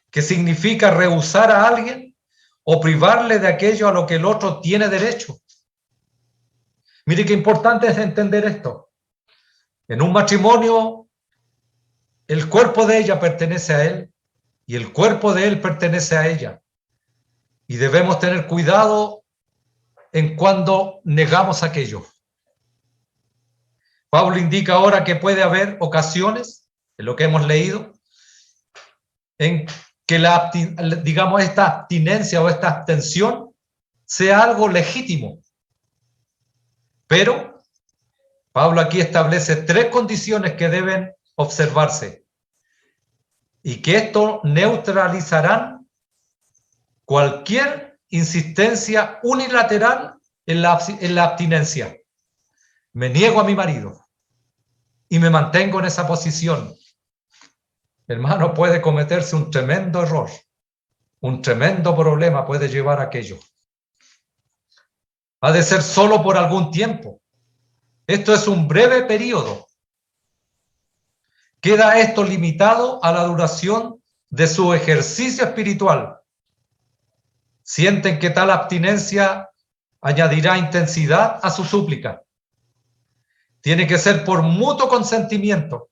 que significa rehusar a alguien o privarle de aquello a lo que el otro tiene derecho. Mire qué importante es entender esto. En un matrimonio, el cuerpo de ella pertenece a él y el cuerpo de él pertenece a ella. Y debemos tener cuidado en cuando negamos aquello. Pablo indica ahora que puede haber ocasiones, en lo que hemos leído, en que esta abstinencia o esta abstención sea algo legítimo. Pero Pablo aquí establece 3 condiciones que deben observarse y que esto neutralizarán cualquier insistencia unilateral en la abstinencia. Me niego a mi marido. y me mantengo en esa posición, hermano, puede cometerse un tremendo error, un tremendo problema puede llevar a aquello. Ha de ser solo por algún tiempo. Esto es un breve periodo. Queda esto limitado a la duración de su ejercicio espiritual. Sienten que tal abstinencia añadirá intensidad a su súplica. Tiene que ser por mutuo consentimiento,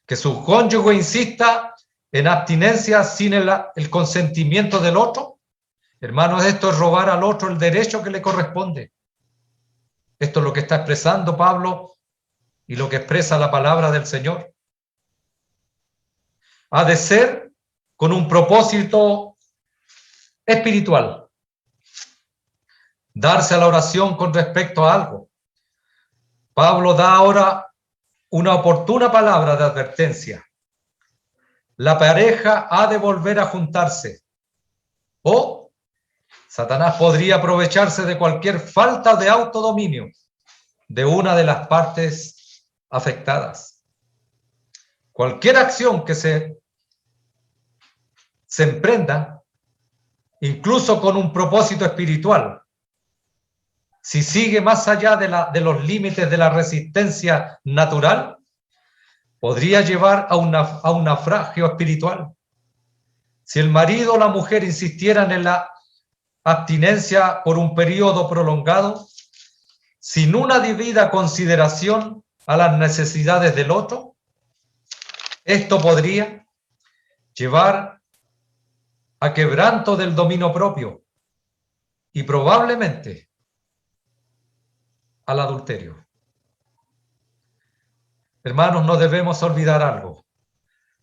que su cónyuge insista en abstinencia sin el consentimiento del otro. Hermanos, esto es robar al otro el derecho que le corresponde. Esto es lo que está expresando Pablo y lo que expresa la palabra del Señor. Ha de ser con un propósito espiritual. Darse a la oración con respecto a algo. Pablo da ahora una oportuna palabra de advertencia. La pareja ha de volver a juntarse. O Satanás podría aprovecharse de cualquier falta de autodominio de una de las partes afectadas. Cualquier acción que se emprenda, incluso con un propósito espiritual, si sigue más allá de los límites de la resistencia natural, podría llevar a un naufragio espiritual. Si el marido o la mujer insistieran en la abstinencia por un periodo prolongado, sin una debida consideración a las necesidades del otro, esto podría llevar a quebranto del dominio propio y probablemente al adulterio. Hermanos, no debemos olvidar algo.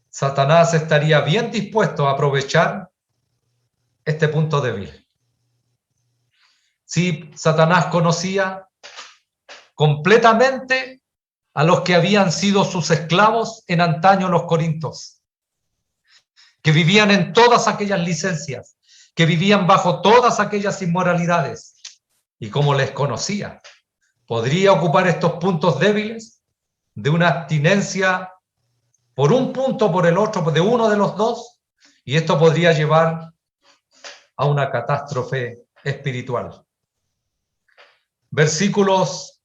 Satanás estaría bien dispuesto a aprovechar este punto débil. Si Satanás conocía completamente a los que habían sido sus esclavos en antaño los corintios, que vivían en todas aquellas licencias, que vivían bajo todas aquellas inmoralidades, y como les conocía, podría ocupar estos puntos débiles de una abstinencia por un punto o por el otro, de uno de los dos, y esto podría llevar a una catástrofe espiritual. Versículos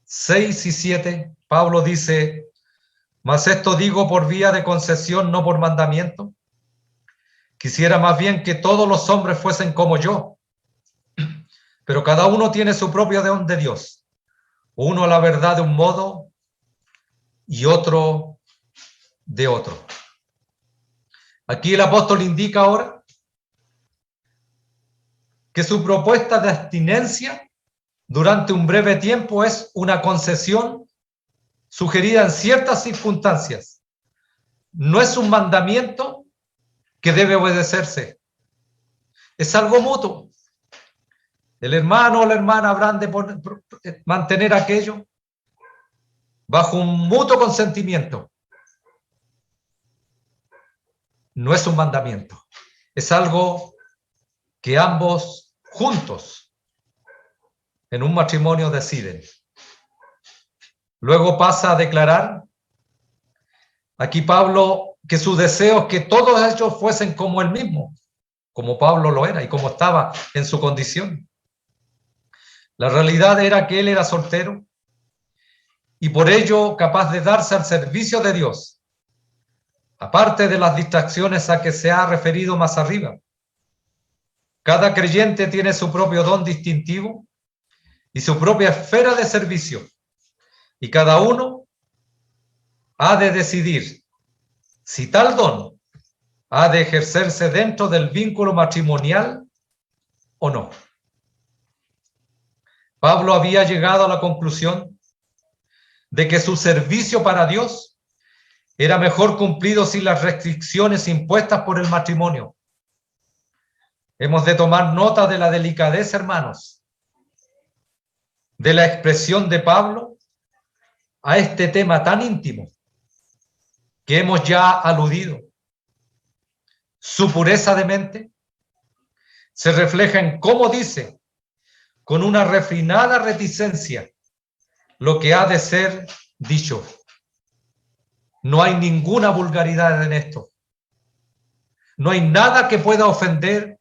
6 y 7, Pablo dice: mas esto digo por vía de concesión, no por mandamiento. Quisiera más bien que todos los hombres fuesen como yo, pero cada uno tiene su propio don de Dios. Uno la verdad de un modo y otro de otro. Aquí el apóstol indica ahora que su propuesta de abstinencia durante un breve tiempo es una concesión sugerida en ciertas circunstancias. No es un mandamiento que debe obedecerse. Es algo mutuo. El hermano o la hermana habrán de mantener aquello bajo un mutuo consentimiento. No es un mandamiento. Es algo que ambos juntos en un matrimonio deciden. Luego pasa a declarar aquí Pablo que su deseo es que todos ellos fuesen como él mismo, como Pablo lo era y como estaba en su condición. La realidad era que él era soltero y por ello capaz de darse al servicio de Dios, aparte de las distracciones a que se ha referido más arriba. Cada creyente tiene su propio don distintivo y su propia esfera de servicio, y cada uno ha de decidir si tal don ha de ejercerse dentro del vínculo matrimonial o no. Pablo había llegado a la conclusión de que su servicio para Dios era mejor cumplido sin las restricciones impuestas por el matrimonio. Hemos de tomar nota de la delicadeza, hermanos, de la expresión de Pablo a este tema tan íntimo que hemos ya aludido. Su pureza de mente se refleja en cómo dice, con una refinada reticencia, lo que ha de ser dicho. No hay ninguna vulgaridad en esto. No hay nada que pueda ofender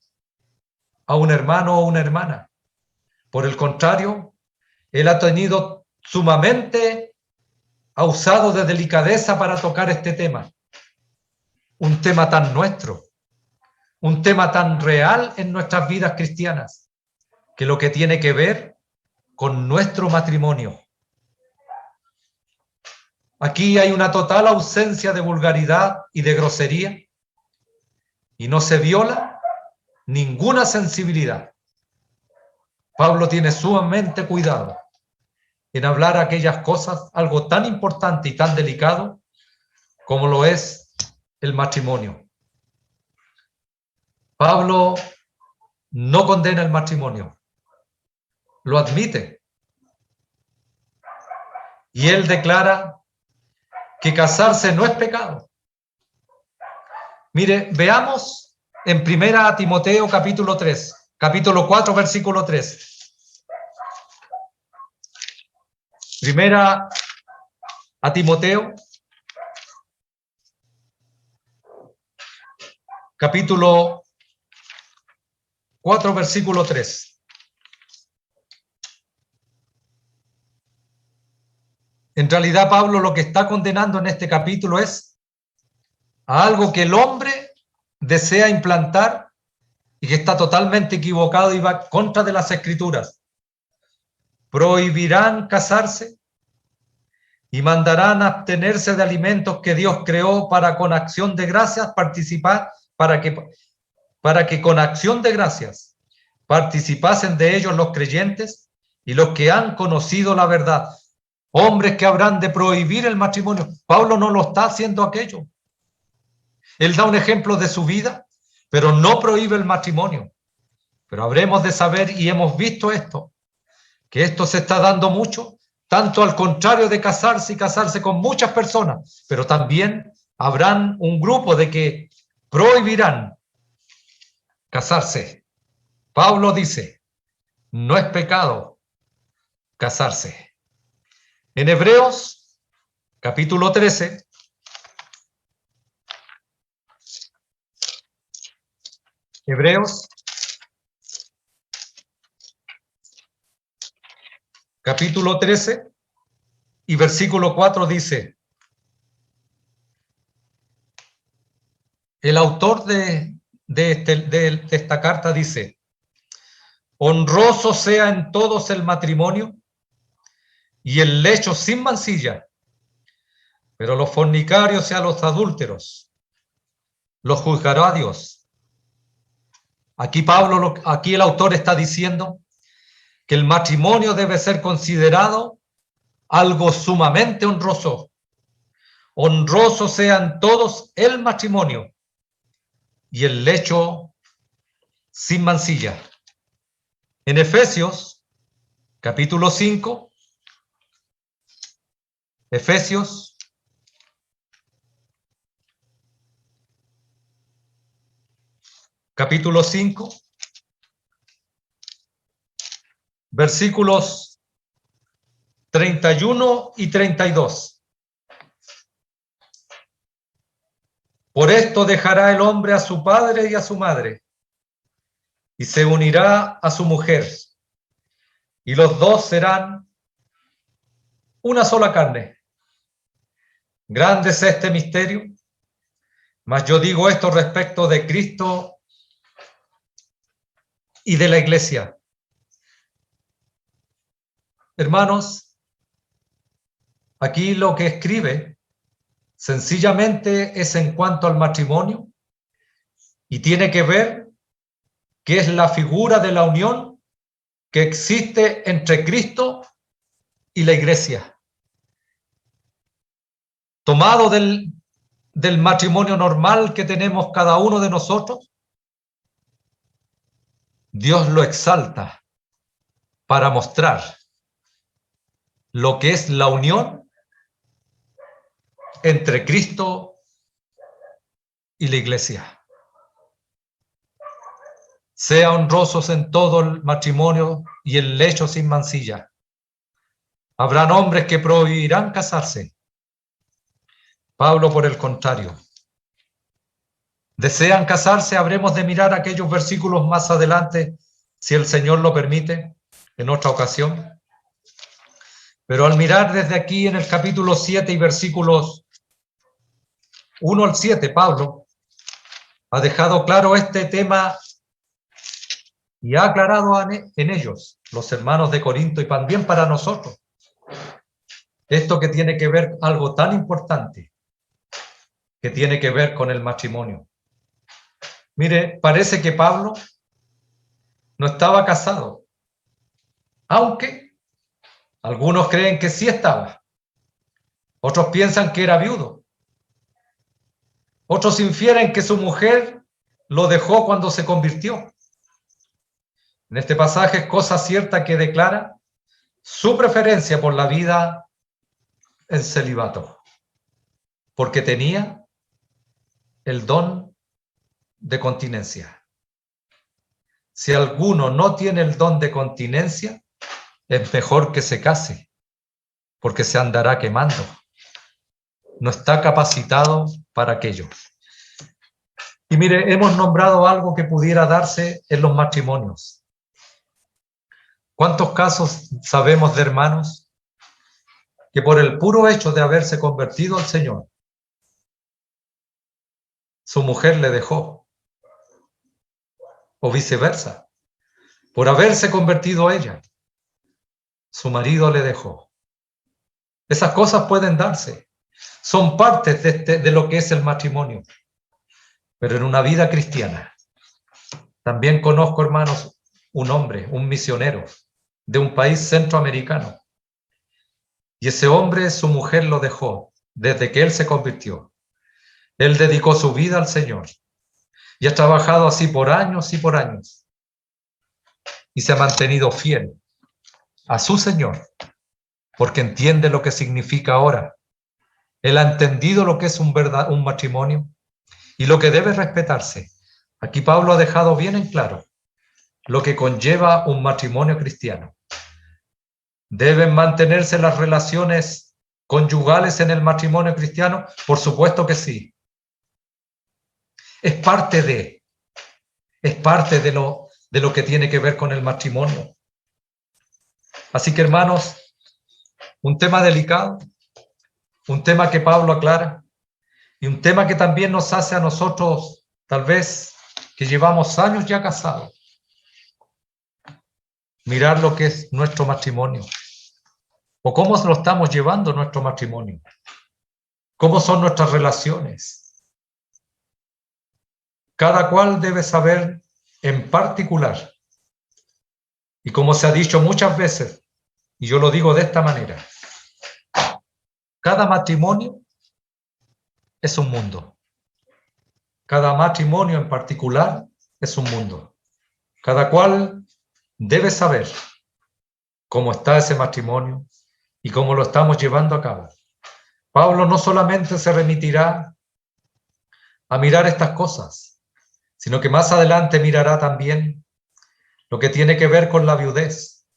a un hermano o una hermana. Por el contrario, él ha tenido sumamente, ha usado de delicadeza para tocar este tema. Un tema tan nuestro, un tema tan real en nuestras vidas cristianas, que lo que tiene que ver con nuestro matrimonio. Aquí hay una total ausencia de vulgaridad y de grosería, y no se viola ninguna sensibilidad. Pablo tiene sumamente cuidado en hablar aquellas cosas, algo tan importante y tan delicado como lo es el matrimonio. Pablo no condena el matrimonio, lo admite. Y él declara que casarse no es pecado. Mire, veamos en 1 Timoteo capítulo 4, versículo 3. Primera a Timoteo, capítulo 4, versículo 3. En realidad, Pablo lo que está condenando en este capítulo es a algo que el hombre desea implantar y que está totalmente equivocado y va contra de las Escrituras. Prohibirán casarse y mandarán abstenerse de alimentos que Dios creó para con acción de gracias participar, para que con acción de gracias participasen de ellos los creyentes y los que han conocido la verdad. Hombres que habrán de prohibir el matrimonio. Pablo no lo está haciendo aquello. Él da un ejemplo de su vida, pero no prohíbe el matrimonio. Pero habremos de saber, y hemos visto esto, que esto se está dando mucho, tanto al contrario de casarse y casarse con muchas personas, pero también habrán un grupo de que prohibirán casarse. Pablo dice, no es pecado casarse. En Hebreos, capítulo 13, Hebreos, capítulo 13 y versículo 4 dice, el autor de esta carta dice, honroso sea en todos el matrimonio y el lecho sin mancilla, pero los fornicarios y a los adúlteros los juzgará Dios. Aquí aquí el autor está diciendo que el matrimonio debe ser considerado algo sumamente honroso. Honroso sean todos el matrimonio y el lecho sin mancilla. En Efesios, capítulo 5, Efesios, capítulo 5, versículos 31 y 32. Por esto dejará el hombre a su padre y a su madre, y se unirá a su mujer, y los dos serán una sola carne. Grande es este misterio, mas yo digo esto respecto de Cristo y de la iglesia. Hermanos, aquí lo que escribe sencillamente es en cuanto al matrimonio y tiene que ver que es la figura de la unión que existe entre Cristo y la iglesia. Tomado del matrimonio normal que tenemos cada uno de nosotros, Dios lo exalta para mostrar lo que es la unión entre Cristo y la iglesia. Sea honrosos en todo el matrimonio y el lecho sin mancilla. Habrán hombres que prohibirán casarse, Pablo, por el contrario, desean casarse. Habremos de mirar aquellos versículos más adelante, si el Señor lo permite, en otra ocasión. Pero al mirar desde aquí en el capítulo 7 y versículos 1 al 7, Pablo ha dejado claro este tema y ha aclarado en ellos, los hermanos de Corinto, y también para nosotros, esto que tiene que ver algo tan importante, que tiene que ver con el matrimonio. Mire, parece que Pablo no estaba casado, aunque algunos creen que sí estaba. Otros piensan que era viudo. Otros infieren que su mujer lo dejó cuando se convirtió. En este pasaje es cosa cierta que declara su preferencia por la vida en celibato, porque tenía el don de continencia. Si alguno no tiene el don de continencia, es mejor que se case, porque se andará quemando. No está capacitado para aquello. Y mire, hemos nombrado algo que pudiera darse en los matrimonios. ¿Cuántos casos sabemos de hermanos que por el puro hecho de haberse convertido al Señor, su mujer le dejó? O viceversa, por haberse convertido a ella, su marido le dejó. Esas cosas pueden darse, son partes de lo que es el matrimonio. Pero en una vida cristiana, también conozco, hermanos, un hombre, un misionero de un país centroamericano, y ese hombre, su mujer lo dejó desde que él se convirtió. Él dedicó su vida al Señor y ha trabajado así por años y por años, y se ha mantenido fiel a su Señor, porque entiende lo que significa ahora. Él ha entendido lo que es un matrimonio y lo que debe respetarse. Aquí Pablo ha dejado bien en claro lo que conlleva un matrimonio cristiano. ¿Deben mantenerse las relaciones conyugales en el matrimonio cristiano? Por supuesto que sí. Es parte de lo que tiene que ver con el matrimonio. Así que, hermanos, un tema delicado, un tema que Pablo aclara, y un tema que también nos hace a nosotros, tal vez, que llevamos años ya casados, mirar lo que es nuestro matrimonio, o cómo lo estamos llevando nuestro matrimonio, cómo son nuestras relaciones. Cada cual debe saber en particular, y como se ha dicho muchas veces, y yo lo digo de esta manera, cada matrimonio es un mundo. Cada matrimonio en particular es un mundo. Cada cual debe saber cómo está ese matrimonio y cómo lo estamos llevando a cabo. Pablo no solamente se remitirá a mirar estas cosas, sino que más adelante mirará también lo que tiene que ver con la viudez,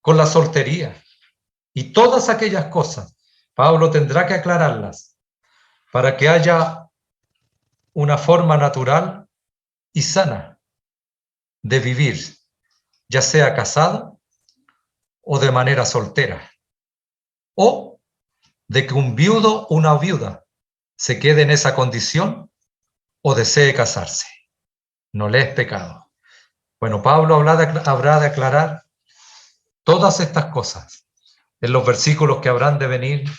con la soltería y todas aquellas cosas. Pablo tendrá que aclararlas para que haya una forma natural y sana de vivir, ya sea casado o de manera soltera, o de que un viudo o una viuda se quede en esa condición o desee casarse. No le es pecado. Bueno, Pablo habrá de aclarar todas estas cosas en los versículos que habrán de venir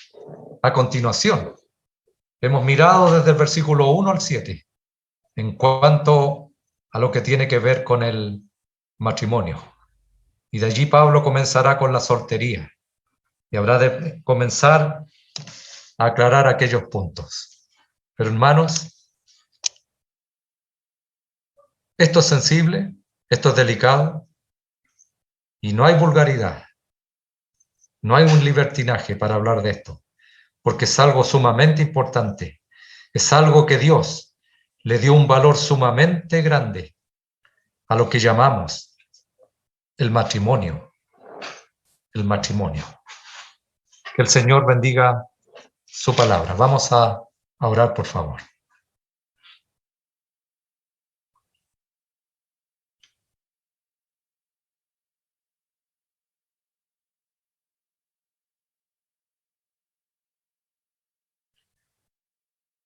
a continuación. Hemos mirado desde el versículo 1 al 7 en cuanto a lo que tiene que ver con el matrimonio. Y de allí Pablo comenzará con la soltería y habrá de comenzar a aclarar aquellos puntos. Pero hermanos, esto es sensible, esto es delicado y no hay vulgaridad, no hay un libertinaje para hablar de esto, porque es algo sumamente importante, es algo que Dios le dio un valor sumamente grande a lo que llamamos el matrimonio. El matrimonio. Que el Señor bendiga su palabra. Vamos a orar, por favor.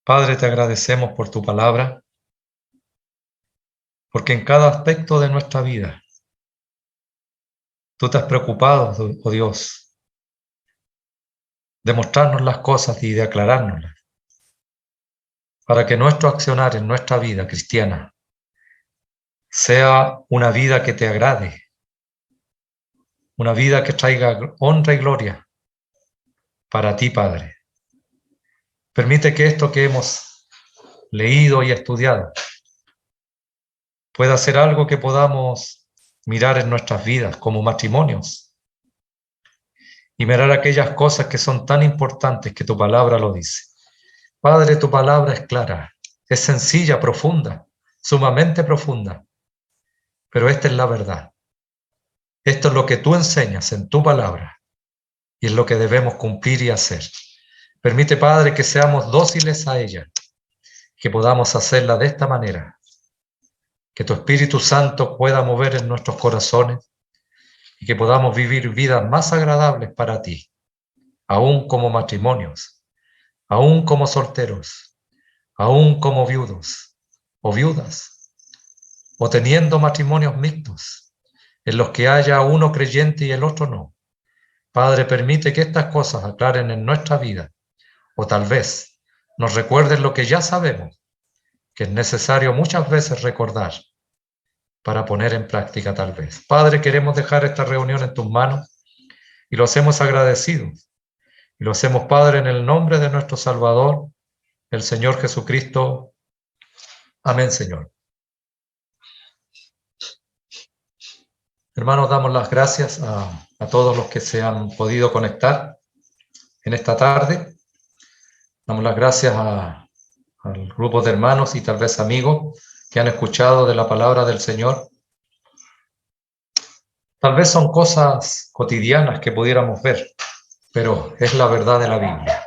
Padre, te agradecemos por tu palabra, porque en cada aspecto de nuestra vida tú te has preocupado, oh Dios, de mostrarnos las cosas y de aclarárnoslas, para que nuestro accionar en nuestra vida cristiana sea una vida que te agrade, una vida que traiga honra y gloria para ti, Padre. Permite que esto que hemos leído y estudiado pueda ser algo que podamos mirar en nuestras vidas como matrimonios y mirar aquellas cosas que son tan importantes que tu palabra lo dice. Padre, tu palabra es clara, es sencilla, profunda, sumamente profunda, pero esta es la verdad. Esto es lo que tú enseñas en tu palabra y es lo que debemos cumplir y hacer. Permite, Padre, que seamos dóciles a ella, que podamos hacerla de esta manera, que tu Espíritu Santo pueda mover en nuestros corazones y que podamos vivir vidas más agradables para ti, aún como matrimonios, aún como solteros, aún como viudos o viudas, o teniendo matrimonios mixtos, en los que haya uno creyente y el otro no. Padre, permite que estas cosas aclaren en nuestra vida, o tal vez nos recuerden lo que ya sabemos, que es necesario muchas veces recordar para poner en práctica tal vez. Padre, queremos dejar esta reunión en tus manos y lo hacemos agradecidos. Y lo hacemos, Padre, en el nombre de nuestro Salvador, el Señor Jesucristo. Amén, Señor. Hermanos, damos las gracias a todos los que se han podido conectar en esta tarde. Damos las gracias al grupo de hermanos y tal vez amigos que han escuchado de la palabra del Señor. Tal vez son cosas cotidianas que pudiéramos ver, pero es la verdad de la Biblia.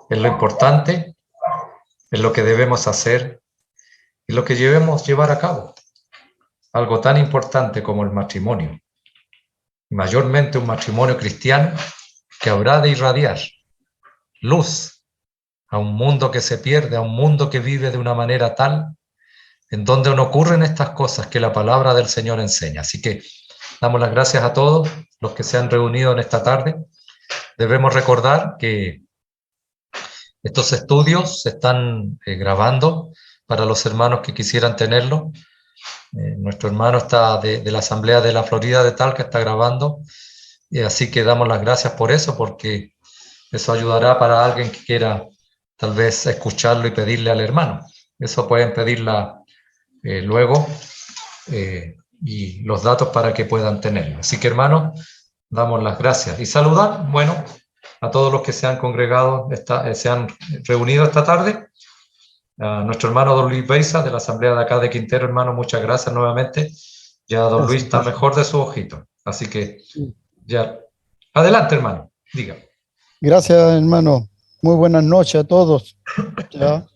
Es lo importante, es lo que debemos hacer y lo que debemos llevar a cabo. Algo tan importante como el matrimonio, mayormente un matrimonio cristiano que habrá de irradiar luz a un mundo que se pierde, a un mundo que vive de una manera tal en donde no ocurren estas cosas que la palabra del Señor enseña. Así que damos las gracias a todos los que se han reunido en esta tarde. Debemos recordar que estos estudios se están grabando para los hermanos que quisieran tenerlo. Nuestro hermano está de la Asamblea de la Florida de Talca, está grabando, así que damos las gracias por eso, porque eso ayudará para alguien que quiera tal vez escucharlo y pedirle al hermano. Eso pueden pedirla luego y los datos para que puedan tenerlo. Así que, hermanos, damos las gracias y saludar, bueno, a todos los que se han congregado, se han reunido esta tarde. A nuestro hermano don Luis Beisa, de la Asamblea de acá de Quintero, hermano, muchas gracias nuevamente. Ya don Luis está mejor de su ojito, así que ya. Adelante, hermano, diga. Gracias, hermano. Muy buenas noches a todos. Ya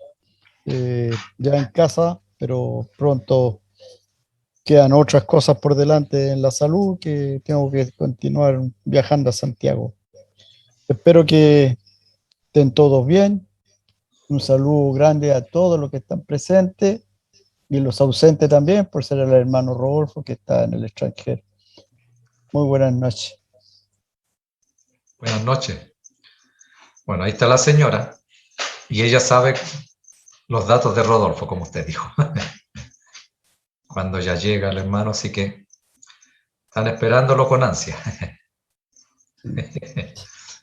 en casa, pero pronto quedan otras cosas por delante en la salud, que tengo que continuar viajando a Santiago. Espero que estén todos bien. Un saludo grande a todos los que están presentes y los ausentes también, por ser el hermano Rodolfo que está en el extranjero. Muy buenas noches. Buenas noches. Bueno, ahí está la señora y ella sabe los datos de Rodolfo, como usted dijo. Cuando ya llega el hermano, así que están esperándolo con ansia.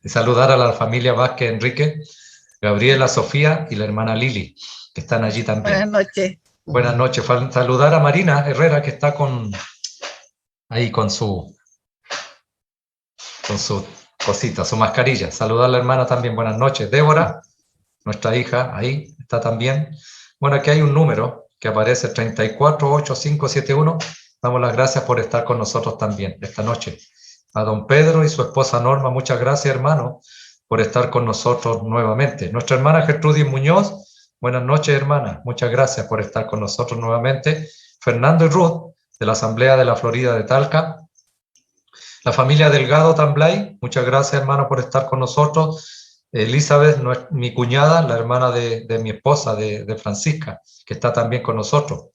Y saludar a la familia Vázquez Enrique, Gabriela, Sofía y la hermana Lili, que están allí también. Buenas noches. Buenas noches. Saludar a Marina Herrera, que está ahí con su cosita, su mascarilla. Saludar a la hermana también. Buenas noches. Débora, nuestra hija, ahí está también. Bueno, aquí hay un número que aparece, 348571. Damos las gracias por estar con nosotros también esta noche. A don Pedro y su esposa Norma, muchas gracias, hermano, por estar con nosotros nuevamente. Nuestra hermana Gertrudis Muñoz, buenas noches, hermana. Muchas gracias por estar con nosotros nuevamente. Fernando y Ruth, de la Asamblea de la Florida de Talca. La familia Delgado Tamblay, muchas gracias, hermano, por estar con nosotros. Elizabeth, mi cuñada, la hermana de mi esposa, de Francisca, que está también con nosotros.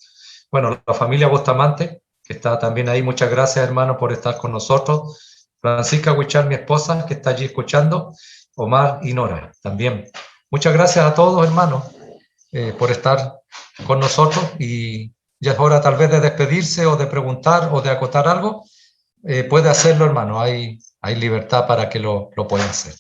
Bueno, la familia Bustamante, que está también ahí, muchas gracias, hermano, por estar con nosotros. Francisca Huichal, mi esposa, que está allí escuchando. Omar y Nora, también. Muchas gracias a todos, hermanos, por estar con nosotros, y ya es hora tal vez de despedirse o de preguntar o de acotar algo. Puede hacerlo, hermano, hay libertad para que lo pueda hacer.